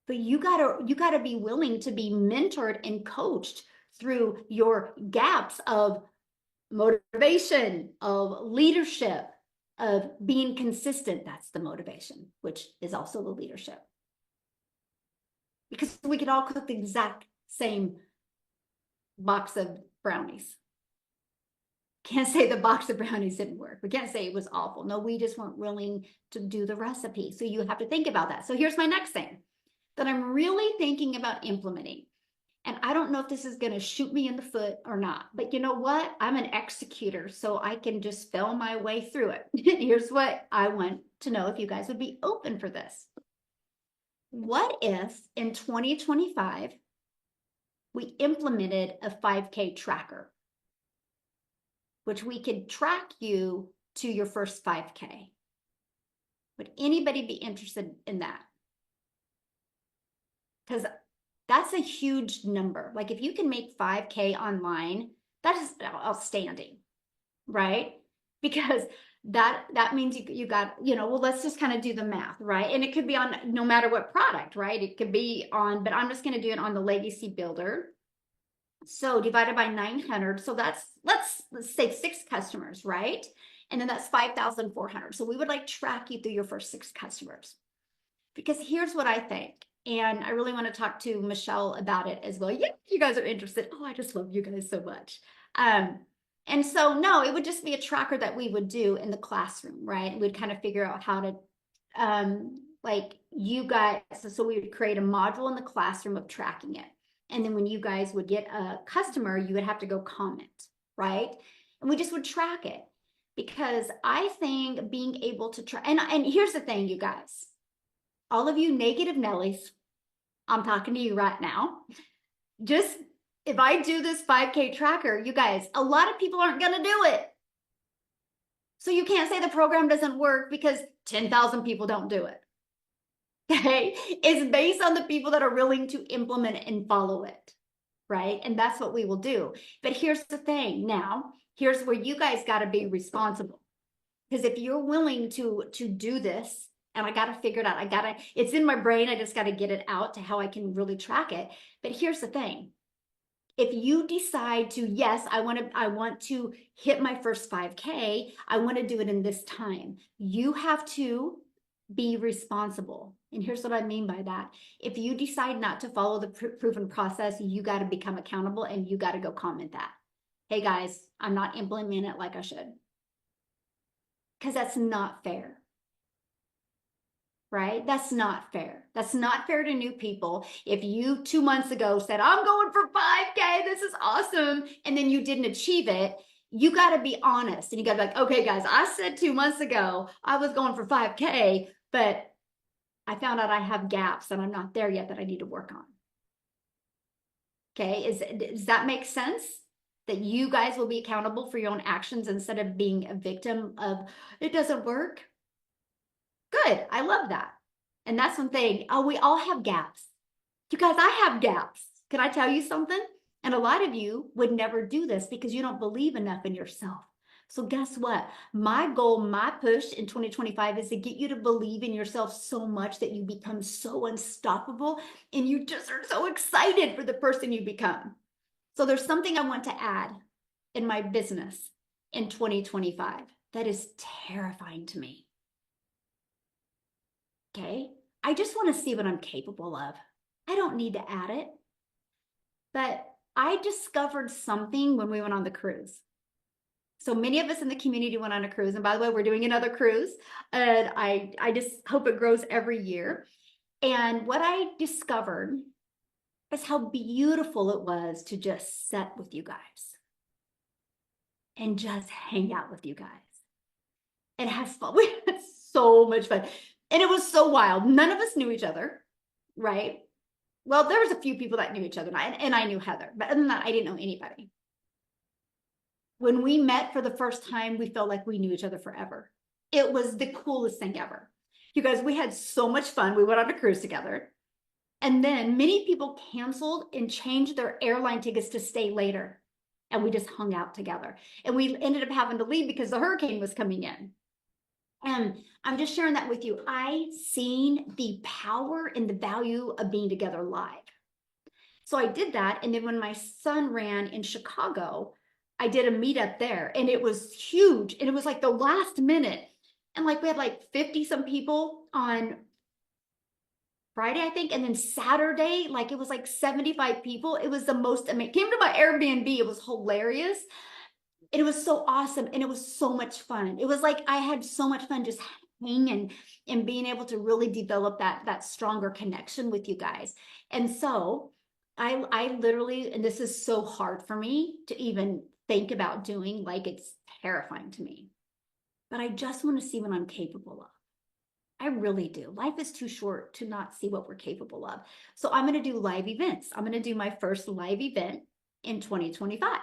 But you gotta be willing to be mentored and coached through your gaps of motivation, of leadership, of being consistent. That's the motivation, which is also the leadership. Because we could all cook the exact same box of brownies. Can't say the box of brownies didn't work. We can't say it was awful. No, we just weren't willing to do the recipe. So you have to think about that. So here's my next thing that I'm really thinking about implementing. And I don't know if this is going to shoot me in the foot or not, but you know what? I'm an executor, so I can just spell my way through it. Here's what I want to know if you guys would be open for this. What if in 2025, we implemented a 5K tracker, which we could track you to your first 5K? Would anybody be interested in that? Because that's a huge number. Like if you can make 5K online, that is outstanding, right? Because that means you got, well, let's just kind of do the math, right? And it could be on no matter what product, right? It could be on, but I'm just going to do it on the Legacy Builder. So divided by 900. So that's, let's say 6 customers, right? And then that's 5,400. So we would like track you through your first 6 customers. Because here's what I think. And I really want to talk to Michele about it as well. Yeah, you guys are interested. Oh, I just love you guys so much. And so, no, it would just be a tracker that we would do in the classroom, right? We'd kind of figure out how to, like you guys, so we would create a module in the classroom of tracking it. And then when you guys would get a customer, you would have to go comment, right? And we just would track it. Because I think being able to track, and here's the thing, you guys. All of you negative Nellies, I'm talking to you right now. Just if I do this 5K tracker, you guys, a lot of people aren't going to do it. So you can't say the program doesn't work because 10,000 people don't do it. Okay? It's based on the people that are willing to implement it and follow it, right? And that's what we will do. But here's the thing. Now, here's where you guys got to be responsible. Because if you're willing to do this, and I got to figure it out. It's in my brain. I just got to get it out to how I can really track it. But here's the thing. If you decide to, yes, I want to hit my first 5K, I want to do it in this time. You have to be responsible. And here's what I mean by that. If you decide not to follow the proven process, you got to become accountable and you got to go comment that. Hey guys, I'm not implementing it like I should. Because that's not fair. Right? That's not fair. That's not fair to new people. If you 2 months ago said, I'm going for 5K, this is awesome, and then you didn't achieve it, you got to be honest. And you got to be like, okay, guys, I said 2 months ago I was going for 5K, but I found out I have gaps and I'm not there yet that I need to work on. Okay, does that make sense? That you guys will be accountable for your own actions instead of being a victim of, it doesn't work? Good. I love that. And that's one thing. Oh, we all have gaps. You guys, I have gaps. Can I tell you something? And a lot of you would never do this because you don't believe enough in yourself. So guess what? My goal, my push in 2025 is to get you to believe in yourself so much that you become so unstoppable and you just are so excited for the person you become. So there's something I want to add in my business in 2025 that is terrifying to me. Okay, I just want to see what I'm capable of. I don't need to add it. But I discovered something when we went on the cruise. So many of us in the community went on a cruise. And by the way, we're doing another cruise. And I just hope it grows every year. And what I discovered is how beautiful it was to just sit with you guys and just hang out with you guys and have fun. We had so much fun. And it was so wild. None of us knew each other, right? Well, there was a few people that knew each other, and I knew Heather. But other than that, I didn't know anybody. When we met for the first time, we felt like we knew each other forever. It was the coolest thing ever. You guys, we had so much fun. We went on a cruise together. And then many people canceled and changed their airline tickets to stay later. And we just hung out together. And we ended up having to leave because the hurricane was coming in. And I'm just sharing that with you. I seen the power and the value of being together live. So I did that. And then when my son ran in Chicago, I did a meetup there and it was huge. And it was like the last minute. And like we had like 50 some people on Friday, I think, and then Saturday, like it was like 75 people. It was the most amazing. Came to my Airbnb. It was hilarious. It was so awesome and it was so much fun. It was like I had so much fun just hanging and being able to really develop that stronger connection with you guys. And so I literally, and this is so hard for me to even think about doing, like it's terrifying to me. But I just want to see what I'm capable of. I really do. Life is too short to not see what we're capable of. So I'm going to do live events. I'm going to do my first live event in 2025.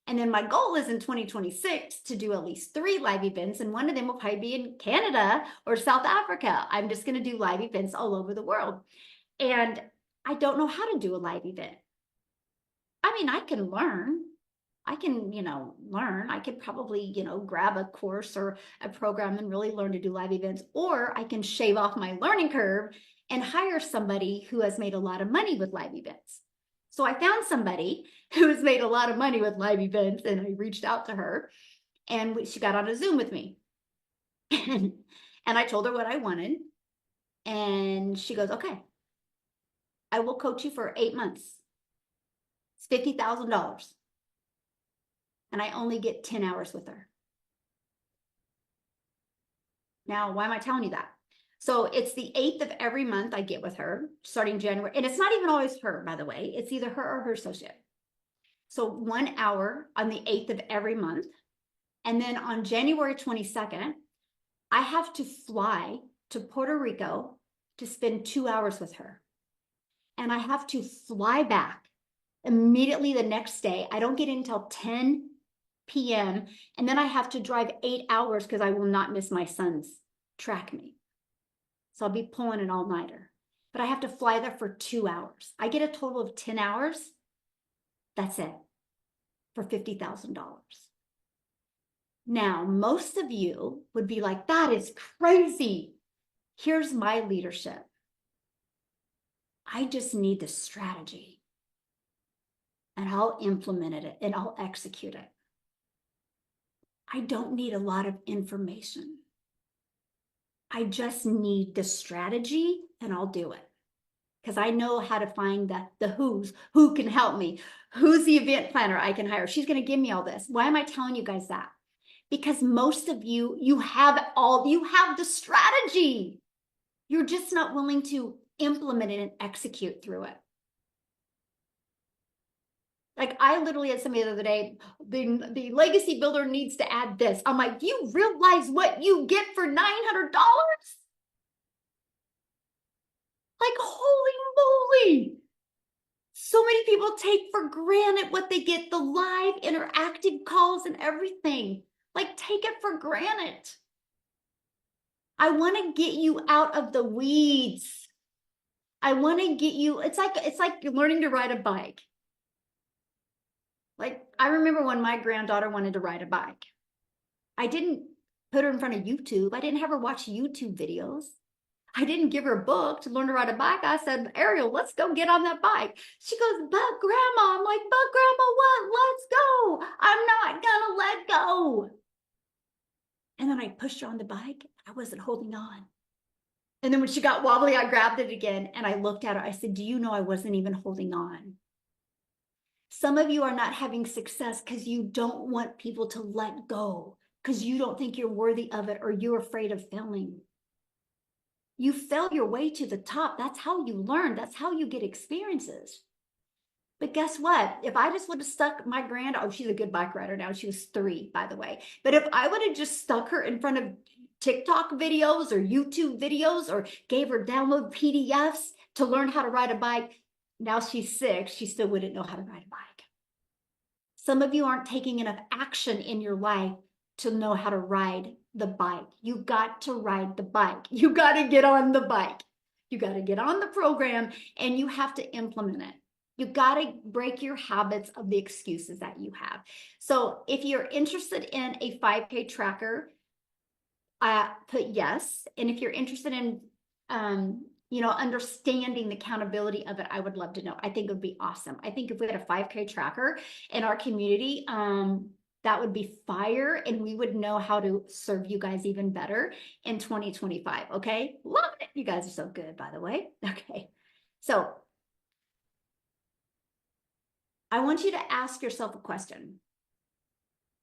And then my goal is in 2026 to do at least 3 live events, and one of them will probably be in Canada or South Africa. I'm just going to do live events all over the world. And I don't know how to do a live event. I mean, I can learn. I can, learn. I could probably, grab a course or a program and really learn to do live events, or I can shave off my learning curve and hire somebody who has made a lot of money with live events. So I found somebody who has made a lot of money with live events, and I reached out to her, and she got on a Zoom with me. And I told her what I wanted, and she goes, okay, I will coach you for 8 months. It's $50,000. And I only get 10 hours with her. Now, why am I telling you that? So it's the 8th of every month I get with her, starting January. And it's not even always her, by the way. It's either her or her associate. So 1 hour on the 8th of every month. And then on January 22nd, I have to fly to Puerto Rico to spend 2 hours with her. And I have to fly back immediately the next day. I don't get in until 10 p.m. And then I have to drive 8 hours because I will not miss my son's track meet. So I'll be pulling an all-nighter. But I have to fly there for 2 hours. I get a total of 10 hours. That's it for $50,000. Now, most of you would be like, that is crazy. Here's my leadership. I just need the strategy. And I'll implement it and I'll execute it. I don't need a lot of information. I just need the strategy and I'll do it. Because I know how to find the who can help me. Who's the event planner I can hire? She's going to give me all this. Why am I telling you guys that? Because most of you, you have the strategy. You're just not willing to implement it and execute through it. Like I literally had somebody the other day, the legacy builder needs to add this. I'm like, do you realize what you get for $900? Like, holy moly. So many people take for granted what they get, the live interactive calls and everything. Like, take it for granted. I want to get you out of the weeds. I want to get you, it's like learning to ride a bike. Like, I remember when my granddaughter wanted to ride a bike. I didn't put her in front of YouTube. I didn't have her watch YouTube videos. I didn't give her a book to learn to ride a bike. I said, Ariel, let's go get on that bike. She goes, but grandma. I'm like, but grandma what? Let's go. I'm not gonna let go. And then I pushed her on the bike. I wasn't holding on. And then when she got wobbly, I grabbed it again and I looked at her. I said, do you know I wasn't even holding on? Some of you are not having success because you don't want people to let go, because you don't think you're worthy of it or you're afraid of failing. You fell your way to the top. That's how you learn. That's how you get experiences. But guess what? If I just would have stuck my she's a good bike rider now. She was 3, by the way. But if I would have just stuck her in front of TikTok videos or YouTube videos or gave her download PDFs to learn how to ride a bike, now she's 6, she still wouldn't know how to ride a bike. Some of you aren't taking enough action in your life to know how to ride the bike. You got to ride the bike. You got to get on the bike. You got to get on the program and you have to implement it. You got to break your habits of the excuses that you have. So if you're interested in a 5K tracker, put yes. And if you're interested in, understanding the accountability of it, I would love to know. I think it would be awesome. I think if we had a 5K tracker in our community, That would be fire, and we would know how to serve you guys even better in 2025. Okay. Love it. You guys are so good, by the way. Okay. So I want you to ask yourself a question.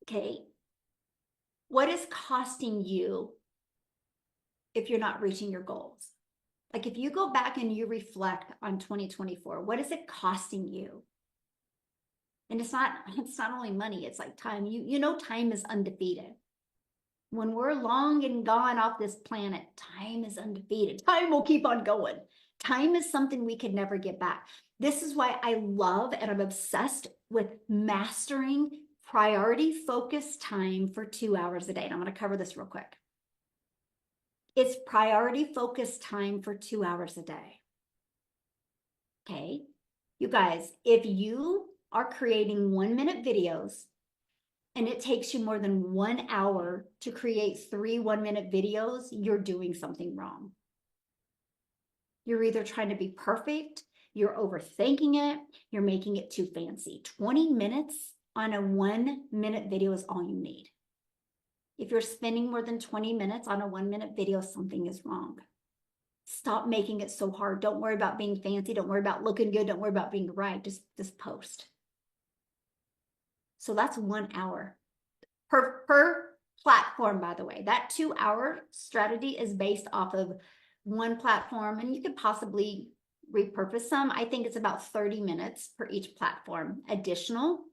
Okay. What is costing you if you're not reaching your goals? Like if you go back and you reflect on 2024, what is it costing you? And it's not only money, it's like time. You know time is undefeated. When we're long and gone off this planet, time is undefeated. Time will keep on going. Time is something we could never get back. This is why I love and I'm obsessed with mastering priority focused time for 2 hours a day. And I'm going to cover this real quick. It's priority focused time for 2 hours a day. Okay. You guys, if you are creating 1-minute videos and it takes you more than 1 hour to create 3 1-minute videos, you're doing something wrong. You're either trying to be perfect, you're overthinking it, you're making it too fancy. 20 minutes on a 1-minute video is all you need. If you're spending more than 20 minutes on a 1-minute video, something is wrong. Stop making it so hard. Don't worry about being fancy. Don't worry about looking good. Don't worry about being right. Just post. So that's 1 hour per platform, by the way. That 2-hour strategy is based off of one platform, and you could possibly repurpose some. I think it's about 30 minutes per each platform additional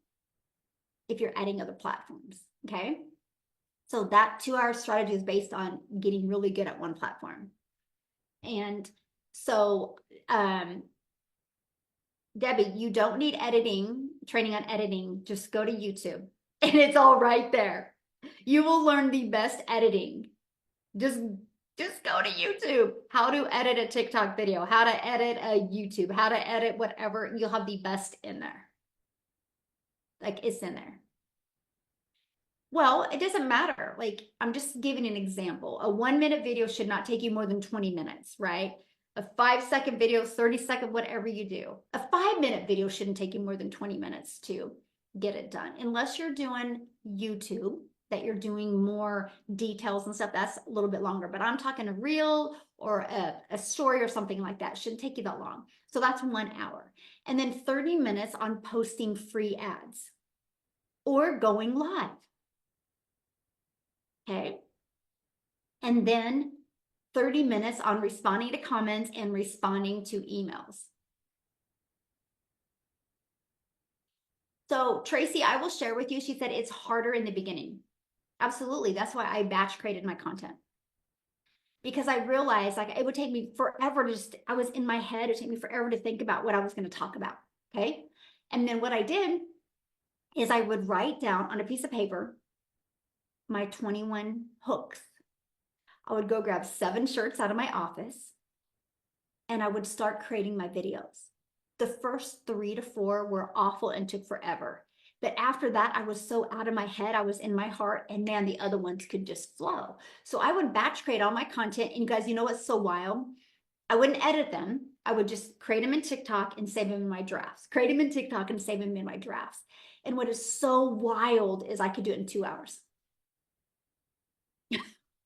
if you're adding other platforms. Okay. So that 2-hour strategy is based on getting really good at one platform. And so, Debbie, you don't need training on editing. Just go to YouTube and it's all right there. You will learn the best editing. Just go to YouTube. How to edit a TikTok video, how to edit a YouTube, how to edit whatever. You'll have the best in there. Like it's in there. Well, it doesn't matter. Like I'm just giving an example. A 1-minute video should not take you more than 20 minutes, right? A 5-second video, 30-second, whatever you do. A 5-minute video shouldn't take you more than 20 minutes to get it done. Unless you're doing YouTube, that you're doing more details and stuff, that's a little bit longer. But I'm talking a reel or a story or something like that. It shouldn't take you that long. So that's 1 hour. And then 30 minutes on posting free ads or going live. Okay. And then 30 minutes on responding to comments and responding to emails. So Tracy, I will share with you, she said it's harder in the beginning. Absolutely. That's why I batch created my content. Because I realized like it would take me forever to I was in my head, it would take me forever to think about what I was going to talk about. Okay. And then what I did is I would write down on a piece of paper my 21 hooks. I would go grab 7 shirts out of my office and I would start creating my videos. The first 3 to 4 were awful and took forever. But after that, I was so out of my head, I was in my heart, and man, the other ones could just flow. So I would batch create all my content. And you guys, you know what's so wild? I wouldn't edit them. I would just create them in TikTok and save them in my drafts. Create them in TikTok and save them in my drafts. And what is so wild is I could do it in 2 hours.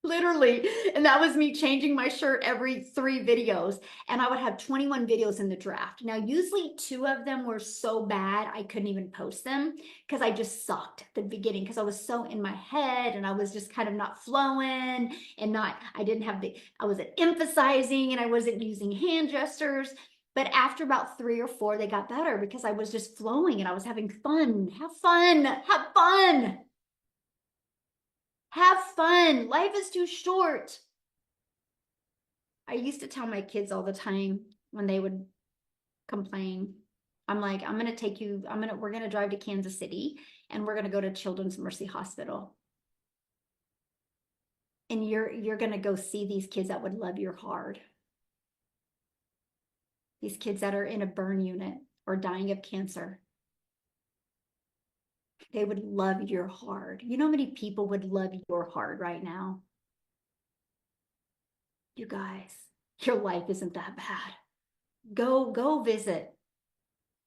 Literally. And that was me changing my shirt every 3 videos. And I would have 21 videos in the draft. Now, usually 2 of them were so bad, I couldn't even post them because I just sucked at the beginning because I was so in my head and I was just kind of not flowing and I wasn't emphasizing and I wasn't using hand gestures. But after about 3 or 4, they got better because I was just flowing and I was having fun. Have fun. Have fun. Have fun. Life is too short. I used to tell my kids all the time when they would complain, I'm like, we're going to drive to Kansas City and we're going to go to Children's Mercy Hospital. And you're going to go see these kids that would love your heart. These kids that are in a burn unit or dying of cancer. They would love your heart. You know how many people would love your heart right now? You guys, your life isn't that bad. Go visit.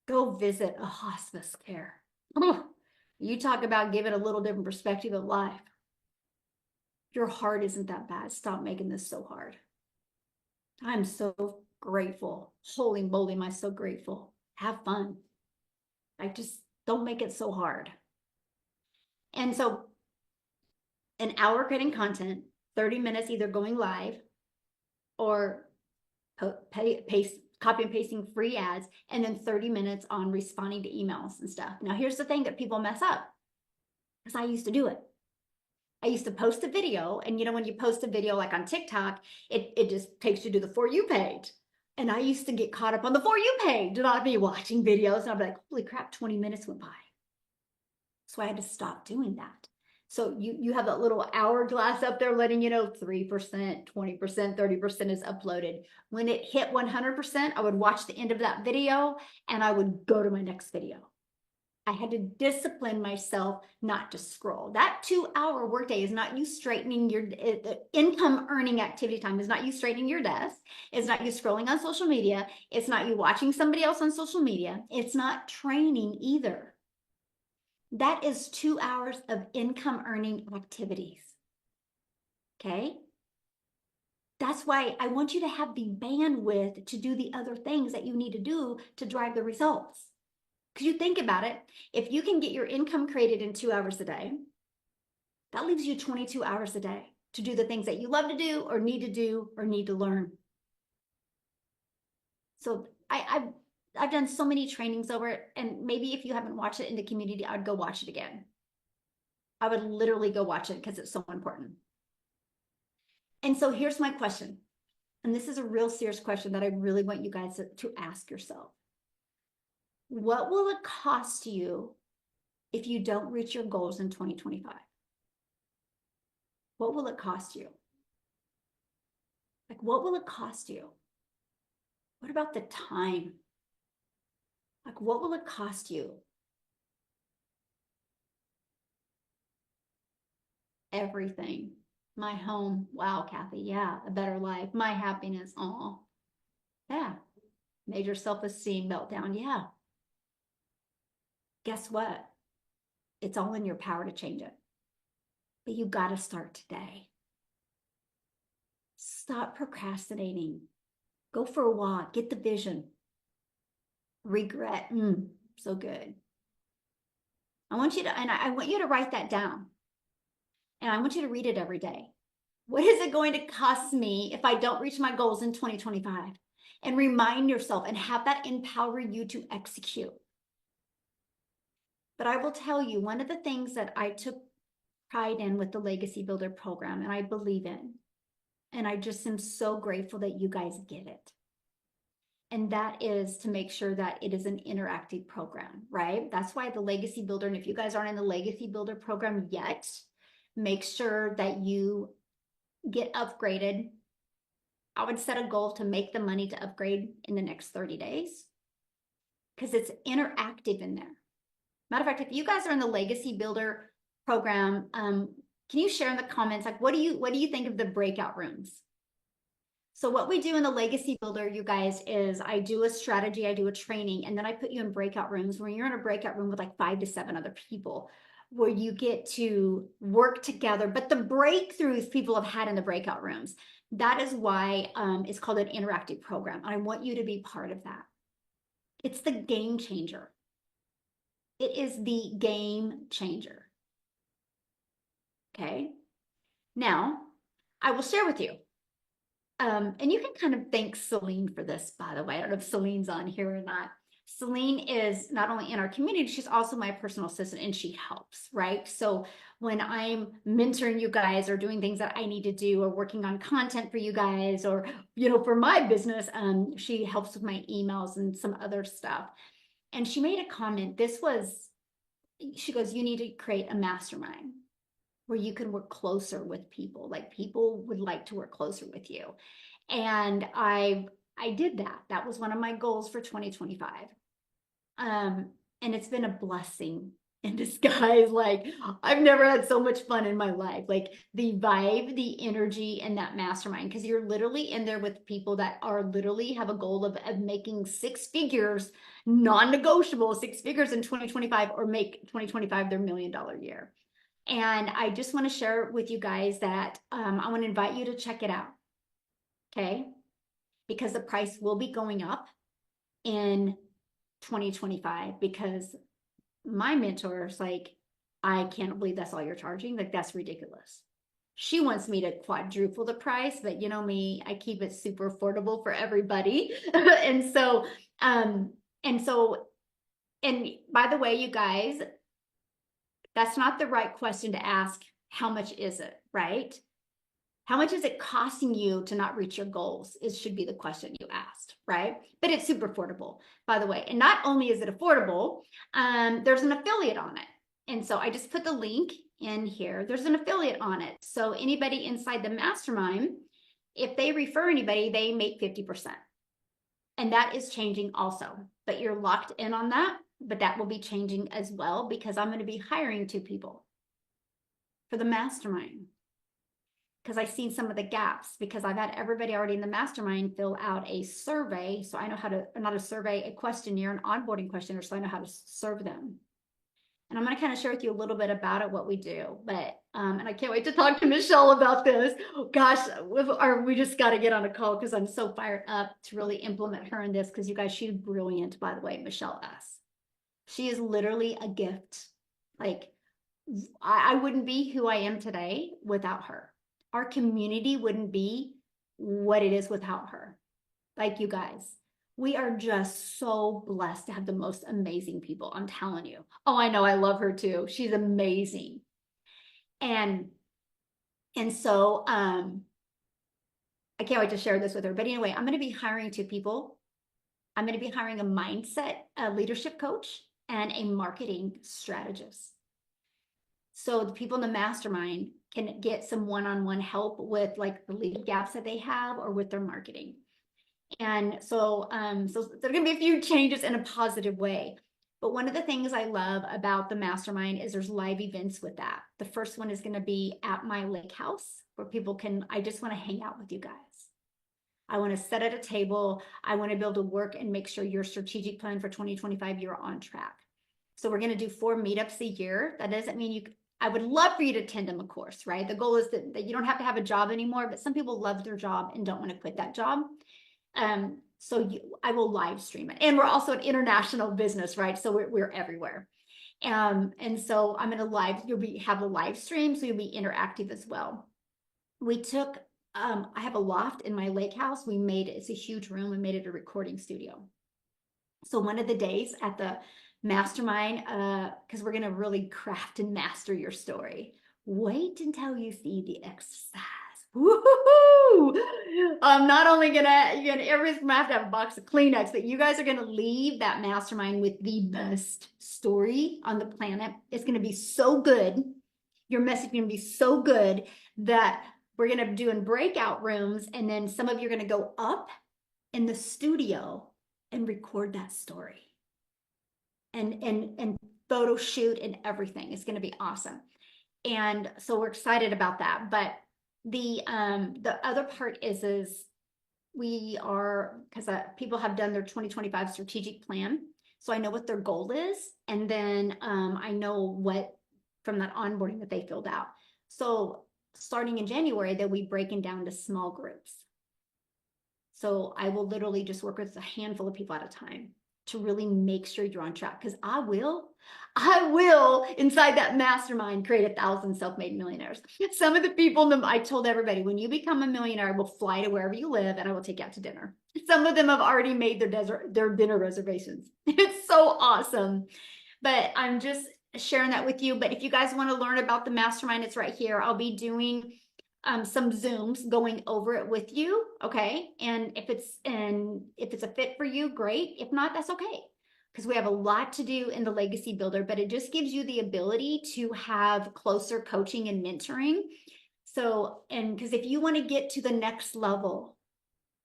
Go visit a hospice care. Oh, You talk about giving a little different perspective of life. Your heart isn't that bad. Stop making this so hard. I'm so grateful. Holy moly, am I so grateful. Have fun. I just don't make it so hard. And so an hour creating content, 30 minutes either going live or copy and pasting free ads, and then 30 minutes on responding to emails and stuff. Now, here's the thing that people mess up, because I used to do it. I used to post a video, and when you post a video like on TikTok, it just takes you to the For You page. And I used to get caught up on the For You page, and I'd be watching videos, and I'd be like, holy crap, 20 minutes went by. So I had to stop doing that. So you have that little hourglass up there letting you know 3%, 20%, 30% is uploaded. When it hit 100%, I would watch the end of that video and I would go to my next video. I had to discipline myself not to scroll. That 2-hour workday is not you straightening your income earning activity time, is not you straightening your desk. It's not you scrolling on social media. It's not you watching somebody else on social media. It's not training either. That is 2 hours of income earning activities. Okay. That's why I want you to have the bandwidth to do the other things that you need to do to drive the results. Because you think about it, if you can get your income created in 2 hours a day, that leaves you 22 hours a day to do the things that you love to do or need to learn. So I've done so many trainings over it, and maybe if you haven't watched it in the community, I'd go watch it again. I would literally go watch it because it's so important. And so here's my question. And this is a real serious question that I really want you guys to ask yourself. What will it cost you if you don't reach your goals in 2025? What will it cost you? Like, what will it cost you? What about the time? Like, what will it cost you? Everything. My home. Wow, Kathy. Yeah, a better life. My happiness. Oh, yeah. Major self-esteem meltdown. Yeah. Guess what? It's all in your power to change it. But you got to start today. Stop procrastinating. Go for a walk. Get the vision. Regret. So good. I want you to write that down. And I want you to read it every day. What is it going to cost me if I don't reach my goals in 2025? And remind yourself and have that empower you to execute. But I will tell you, one of the things that I took pride in with the Legacy Builder program, and I believe in, and I just am so grateful that you guys get it. And that is to make sure that it is an interactive program, right? That's why the Legacy Builder, and if you guys aren't in the Legacy Builder program yet, make sure that you get upgraded. I would set a goal to make the money to upgrade in the next 30 days because it's interactive in there. Matter of fact, if you guys are in the Legacy Builder program, can you share in the comments, like, what do you think of the breakout rooms? So what we do in the Legacy Builder, you guys, is I do a strategy, I do a training, and then I put you in breakout rooms where you're in a breakout room with like 5 to 7 other people, where you get to work together. But the breakthroughs people have had in the breakout rooms, that is why it's called an interactive program. I want you to be part of that. It's the game changer. It is the game changer. Okay. Now, I will share with you. And you can kind of thank Celine for this, by the way. I don't know if Celine's on here or not. Celine is not only in our community, she's also my personal assistant, and she helps, right? So when I'm mentoring you guys or doing things that I need to do or working on content for you guys or, for my business, she helps with my emails and some other stuff. And she made a comment. She goes, you need to create a mastermind where you can work closer with people. Like, people would like to work closer with you. And I did that. That was one of my goals for 2025. And it's been a blessing in disguise. Like, I've never had so much fun in my life. Like the vibe, the energy, and that mastermind, because you're literally in there with people that are literally have a goal of making six figures, non-negotiable six figures in 2025, or make 2025 their $1 million year. And I just want to share with you guys that I want to invite you to check it out. Okay. Because the price will be going up in 2025, because my mentor's like, I can't believe that's all you're charging. Like, that's ridiculous. She wants me to quadruple the price, but you know me, I keep it super affordable for everybody. and so, um, and so, and by the way, you guys, that's not the right question to ask. How much is it, right? How much is it costing you to not reach your goals? It should be the question you asked, right? But it's super affordable, by the way. And not only is it affordable, there's an affiliate on it. And so I just put the link in here. There's an affiliate on it. So anybody inside the mastermind, if they refer anybody, they make 50%. And that is changing also. But you're locked in on that. But that will be changing as well, because I'm going to be hiring 2 people for the mastermind. Because I've seen some of the gaps, because I've had everybody already in the mastermind fill out a survey. So I know how to, not a survey, a questionnaire, an onboarding questionnaire. So I know how to serve them. And I'm going to kind of share with you a little bit about it, what we do. But, and I can't wait to talk to Michele about this. Oh, gosh, we just got to get on a call, because I'm so fired up to really implement her in this. Because you guys, she's brilliant, by the way, Michele S. She is literally a gift. Like, I wouldn't be who I am today without her. Our community wouldn't be what it is without her. Like, you guys, we are just so blessed to have the most amazing people. I'm telling you. Oh, I know. I love her too. She's amazing. And so, I can't wait to share this with her. But anyway, I'm going to be hiring 2 people. I'm going to be hiring a mindset, a leadership coach, and a marketing strategist. So the people in the mastermind can get some one-on-one help with like the lead gaps that they have, or with their marketing. And so, so there are going to be a few changes in a positive way. But one of the things I love about the mastermind is there's live events with that. The first one is going to be at my lake house, where people can, I just want to hang out with you guys. I want to sit at a table. I want to be able to work and make sure your strategic plan for 2025, you're on track. So we're going to do 4 meetups a year. That doesn't mean I would love for you to attend them, of course, right? The goal is that you don't have to have a job anymore, but some people love their job and don't want to quit that job. So I will live stream it. And we're also an international business, right? So we're everywhere. And so I'm going to have a live stream, so you'll be interactive as well. We took, I have a loft in my lake house. It's a huge room. We made it a recording studio. So one of the days at the mastermind, because we're going to really craft and master your story. Wait until you see the exercise. Woohoo! I'm not only everybody's gonna have to have a box of Kleenex, but you guys are gonna leave that mastermind with the best story on the planet. It's gonna be so good. Your message is gonna be so good that we're gonna do in breakout rooms, and then some of you are gonna go up in the studio and record that story. And photo shoot and everything. It's gonna be awesome. And so we're excited about that. But the other part is we are, because people have done their 2025 strategic plan, so I know what their goal is, and then I know what from that onboarding that they filled out. So starting in January, they'll be breaking down to small groups. So I will literally just work with a handful of people at a time to really make sure you're on track, because I will inside that mastermind create 1,000 self-made millionaires. Some of the people, I told everybody, when you become a millionaire, I will fly to wherever you live and I will take you out to dinner. Some of them have already made their dinner reservations. It's so awesome. But I'm just sharing that with you. But if you guys want to learn about the mastermind, it's right here. I'll be doing some Zooms going over it with you. Okay. And if it's a fit for you, great. If not, that's okay. Because we have a lot to do in the Legacy Builder, but it just gives you the ability to have closer coaching and mentoring. So, and because if you want to get to the next level,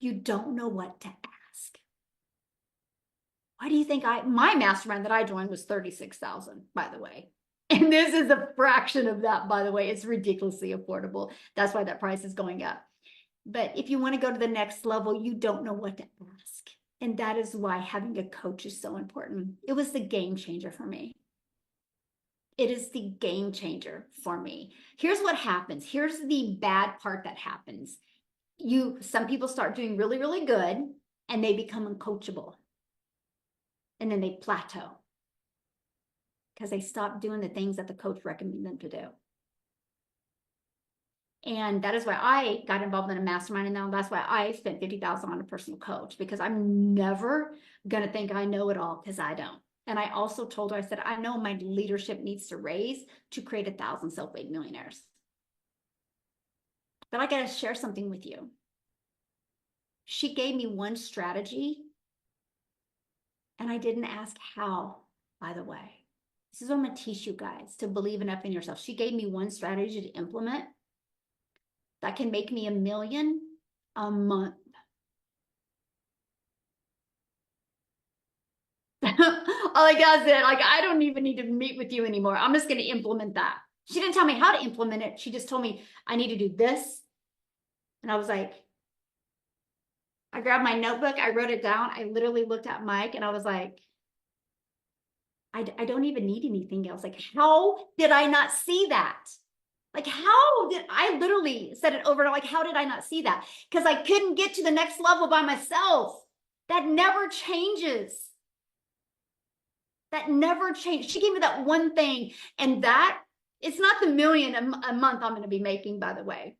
you don't know what to ask. Why do you think my mastermind that I joined was 36,000, by the way. And this is a fraction of that, by the way. It's ridiculously affordable. That's why that price is going up. But if you want to go to the next level, you don't know what to ask. And that is why having a coach is so important. It was the game changer for me. It is the game changer for me. Here's what happens. Here's the bad part that happens. Some people start doing really, really good and they become uncoachable. And then they plateau because they stop doing the things that the coach recommended them to do. And that is why I got involved in a mastermind, and now that's why I spent $50,000 on a personal coach, because I'm never going to think I know it all, because I don't. And I also told her, I said, I know my leadership needs to raise to create 1,000 self-made millionaires. But I got to share something with you. She gave me one strategy, and I didn't ask how, by the way. This is what I'm going to teach you guys, to believe enough in yourself. She gave me one strategy to implement that can make me $1 million a month. Like I said, like, I don't even need to meet with you anymore. I'm just going to implement that. She didn't tell me how to implement it. She just told me I need to do this. And I was like, I grabbed my notebook, I wrote it down. I literally looked at Mike and I was like, I don't even need anything else. Like, how did I not see that? Like, how did I literally said it over and like, how did I not see that? Because I couldn't get to the next level by myself. That never changes. That never changed. She gave me that one thing, and that it's not the million a month I'm going to be making, by the way.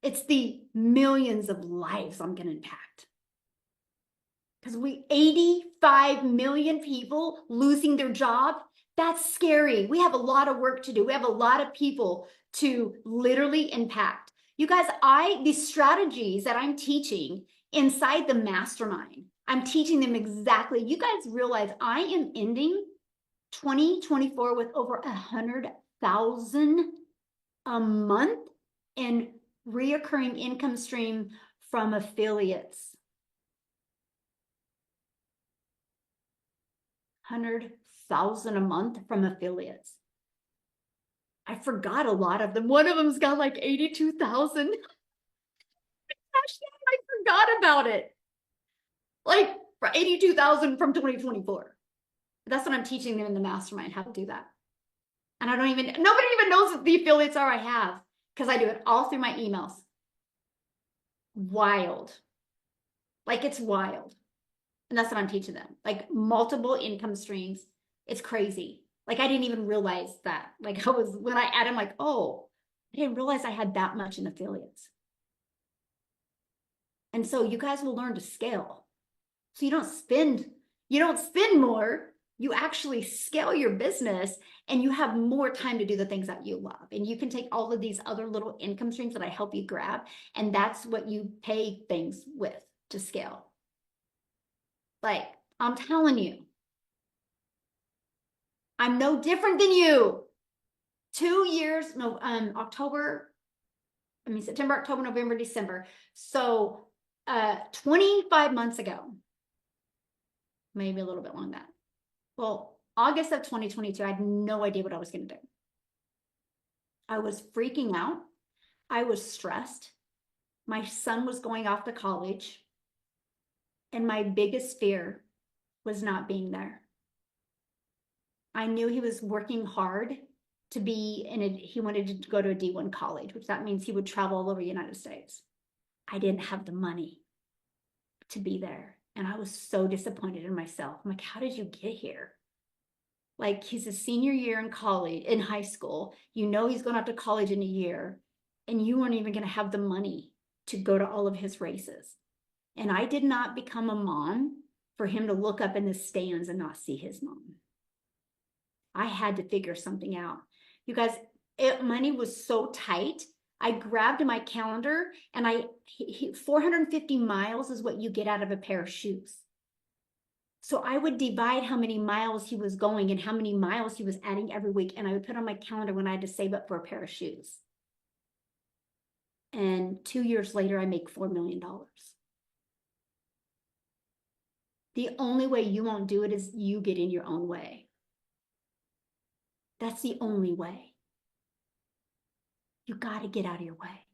It's the millions of lives I'm going to impact. Because 85 million people losing their job, that's scary. We have a lot of work to do. We have a lot of people to literally impact. You guys, these strategies that I'm teaching inside the mastermind, I'm teaching them exactly. You guys realize I am ending 2024 with over 100,000 a month in reoccurring income stream from affiliates. 100,000 a month from affiliates. I forgot a lot of them. One of them's got like 82,000. I forgot about it. Like 82,000 from 2024. That's what I'm teaching them in the mastermind, how to do that. And nobody even knows what the affiliates are I have, because I do it all through my emails. Wild. Like, it's wild. And that's what I'm teaching them. Like, multiple income streams. It's crazy. Like, I didn't even realize that. Like, when I add, I'm like, oh, I didn't realize I had that much in affiliates. And so you guys will learn to scale. So you don't spend more. You actually scale your business, and you have more time to do the things that you love. And you can take all of these other little income streams that I help you grab, and that's what you pay things with to scale. Like, I'm telling you, I'm no different than you. 2 years, September, October, November, December. So 25 months ago, maybe a little bit longer than that. Well, August of 2022, I had no idea what I was going to do. I was freaking out. I was stressed. My son was going off to college. And my biggest fear was not being there. I knew he was working hard to be he wanted to go to a D1 college, which that means he would travel all over the United States. I didn't have the money to be there. And I was so disappointed in myself. I'm like, how did you get here? Like, he's a senior year in high school. You know he's going off to college in a year, and you weren't even going to have the money to go to all of his races. And I did not become a mom for him to look up in the stands and not see his mom. I had to figure something out. You guys, money was so tight. I grabbed my calendar, and 450 miles is what you get out of a pair of shoes. So I would divide how many miles he was going and how many miles he was adding every week. And I would put on my calendar when I had to save up for a pair of shoes. And 2 years later, I make $4 million. The only way you won't do it is you get in your own way. That's the only way. You got to get out of your way.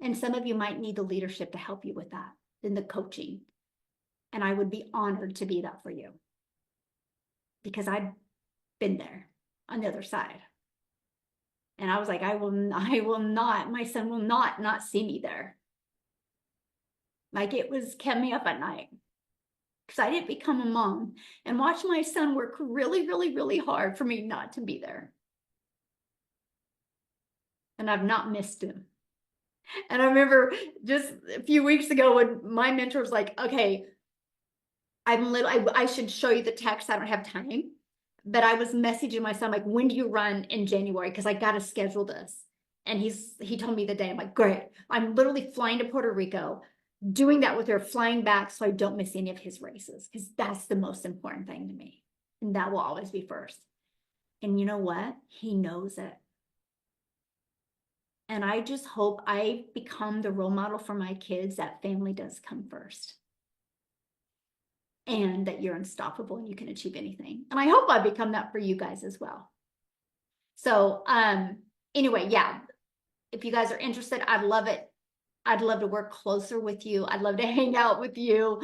And some of you might need the leadership to help you with that, in the coaching. And I would be honored to be that for you, because I've been there on the other side. And I was like, I will not, my son will not see me there. Like, it was kept me up at night, because I didn't become a mom and watch my son work really, really, really hard for me not to be there. And I've not missed him. And I remember just a few weeks ago when my mentor was like, okay, I should show you the text. I don't have time. But I was messaging my son, like, when do you run in January? Because I got to schedule this. And he told me the day. I'm like, great. I'm literally flying to Puerto Rico, doing that with her, flying back so I don't miss any of his races, because that's the most important thing to me. And that will always be first. And you know what? He knows it. And I just hope I become the role model for my kids that family does come first. And that you're unstoppable and you can achieve anything. And I hope I become that for you guys as well. So anyway, yeah, if you guys are interested, I'd love it. I'd love to work closer with you. I'd love to hang out with you.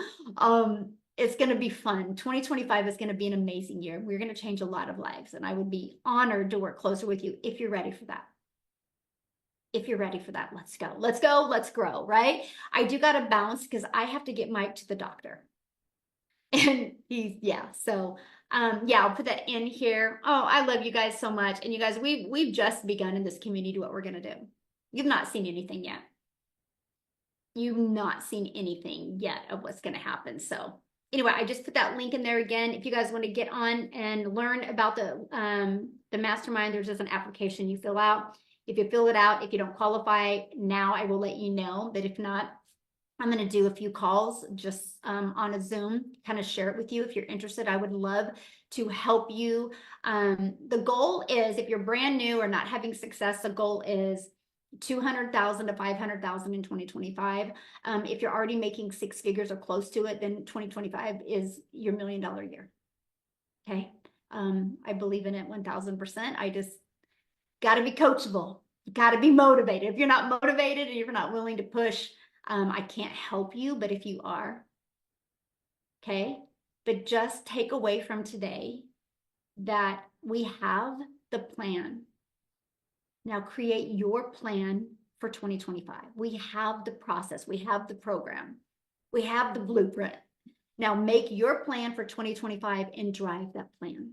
It's going to be fun. 2025 is going to be an amazing year. We're going to change a lot of lives. And I would be honored to work closer with you if you're ready for that. If you're ready for that, let's go. Let's go. Let's grow, right? I do got to bounce because I have to get Mike to the doctor. And yeah, so yeah, I'll put that in here. Oh, I love you guys so much. And you guys, we've just begun in this community what we're going to do. You've not seen anything yet. You've not seen anything yet of what's going to happen. So anyway, I just put that link in there again. If you guys want to get on and learn about the mastermind, there's just an application you fill out. If you fill it out, if you don't qualify now, I will let you know. But if not, I'm going to do a few calls just on a Zoom, kind of share it with you if you're interested. I would love to help you. The goal is, if you're brand new or not having success, the goal is 200,000 to 500,000 in 2025. If you're already making six figures or close to it, then 2025 is your $1 million year. Okay. I believe in it 1000%. I just got to be coachable. You got to be motivated. If you're not motivated and you're not willing to push, I can't help you, but if you are, okay, but just take away from today that we have the plan. Now create your plan for 2025. We have the process. We have the program. We have the blueprint. Now make your plan for 2025 and drive that plan.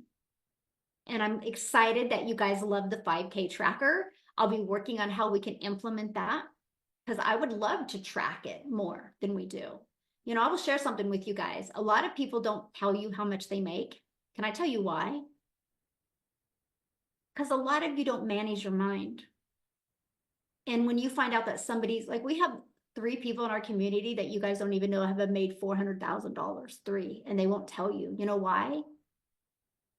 And I'm excited that you guys love the 5K tracker. I'll be working on how we can implement that, because I would love to track it more than we do. You know, I will share something with you guys. A lot of people don't tell you how much they make. Can I tell you why? Because a lot of you don't manage your mind. And when you find out that somebody's, like, we have 3 people in our community that you guys don't even know have made $400,000, 3, and they won't tell you. You know why?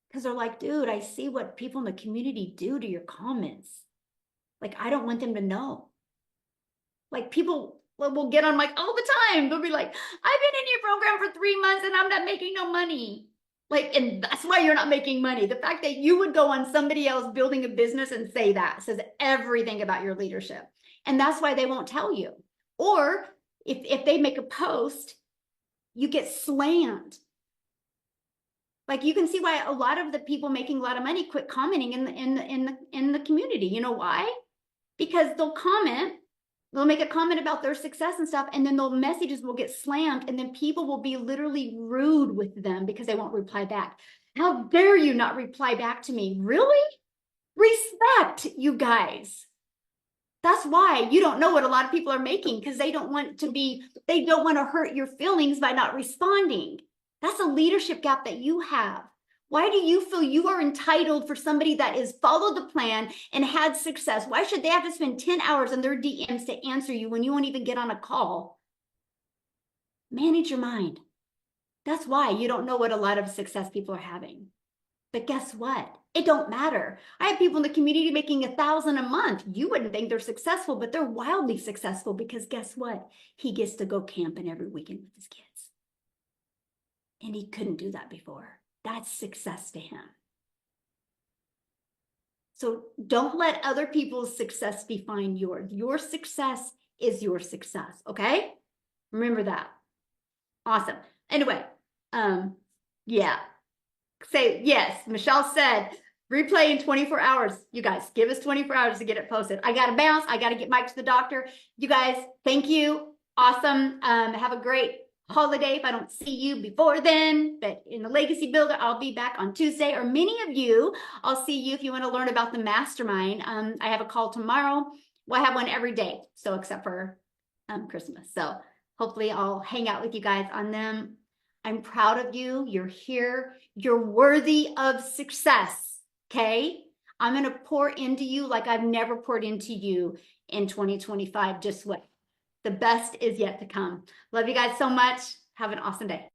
Because they're like, dude, I see what people in the community do to your comments. Like, I don't want them to know. Like, people will get on like all the time. They'll be like, I've been in your program for 3 months and I'm not making no money. Like, and that's why you're not making money. The fact that you would go on somebody else building a business and say that says everything about your leadership. And that's why they won't tell you. Or if they make a post, you get slammed. Like, you can see why a lot of the people making a lot of money quit commenting in the community. You know why? Because they'll comment, they'll make a comment about their success and stuff, and then the messages will get slammed, and then people will be literally rude with them because they won't reply back. How dare you not reply back to me? Really? Respect, you guys. That's why you don't know what a lot of people are making, because they don't want to hurt your feelings by not responding. That's a leadership gap that you have. Why do you feel you are entitled for somebody that has followed the plan and had success? Why should they have to spend 10 hours in their DMs to answer you when you won't even get on a call? Manage your mind. That's why you don't know what a lot of success people are having. But guess what? It don't matter. I have people in the community making $1,000 a month. You wouldn't think they're successful, but they're wildly successful, because guess what? He gets to go camping every weekend with his kids. and he couldn't do that before. That's success to him. So don't let other people's success define yours. Your success is your success, okay? Remember that. Awesome. Anyway, yeah. Say yes. Michelle said replay in 24 hours. You guys, give us 24 hours to get it posted. I got to bounce. I got to get Mike to the doctor. You guys, thank you. Awesome. Have a great holiday if I don't see you before then. But in the Legacy Builder, I'll be back on Tuesday. Or many of you, I'll see you if you want to learn about the mastermind. I have a call tomorrow. Well, I have one every day. So except for Christmas. So hopefully I'll hang out with you guys on them. I'm proud of you. You're here. You're worthy of success. Okay. I'm going to pour into you like I've never poured into you in 2025. Just wait. The best is yet to come. Love you guys so much. Have an awesome day.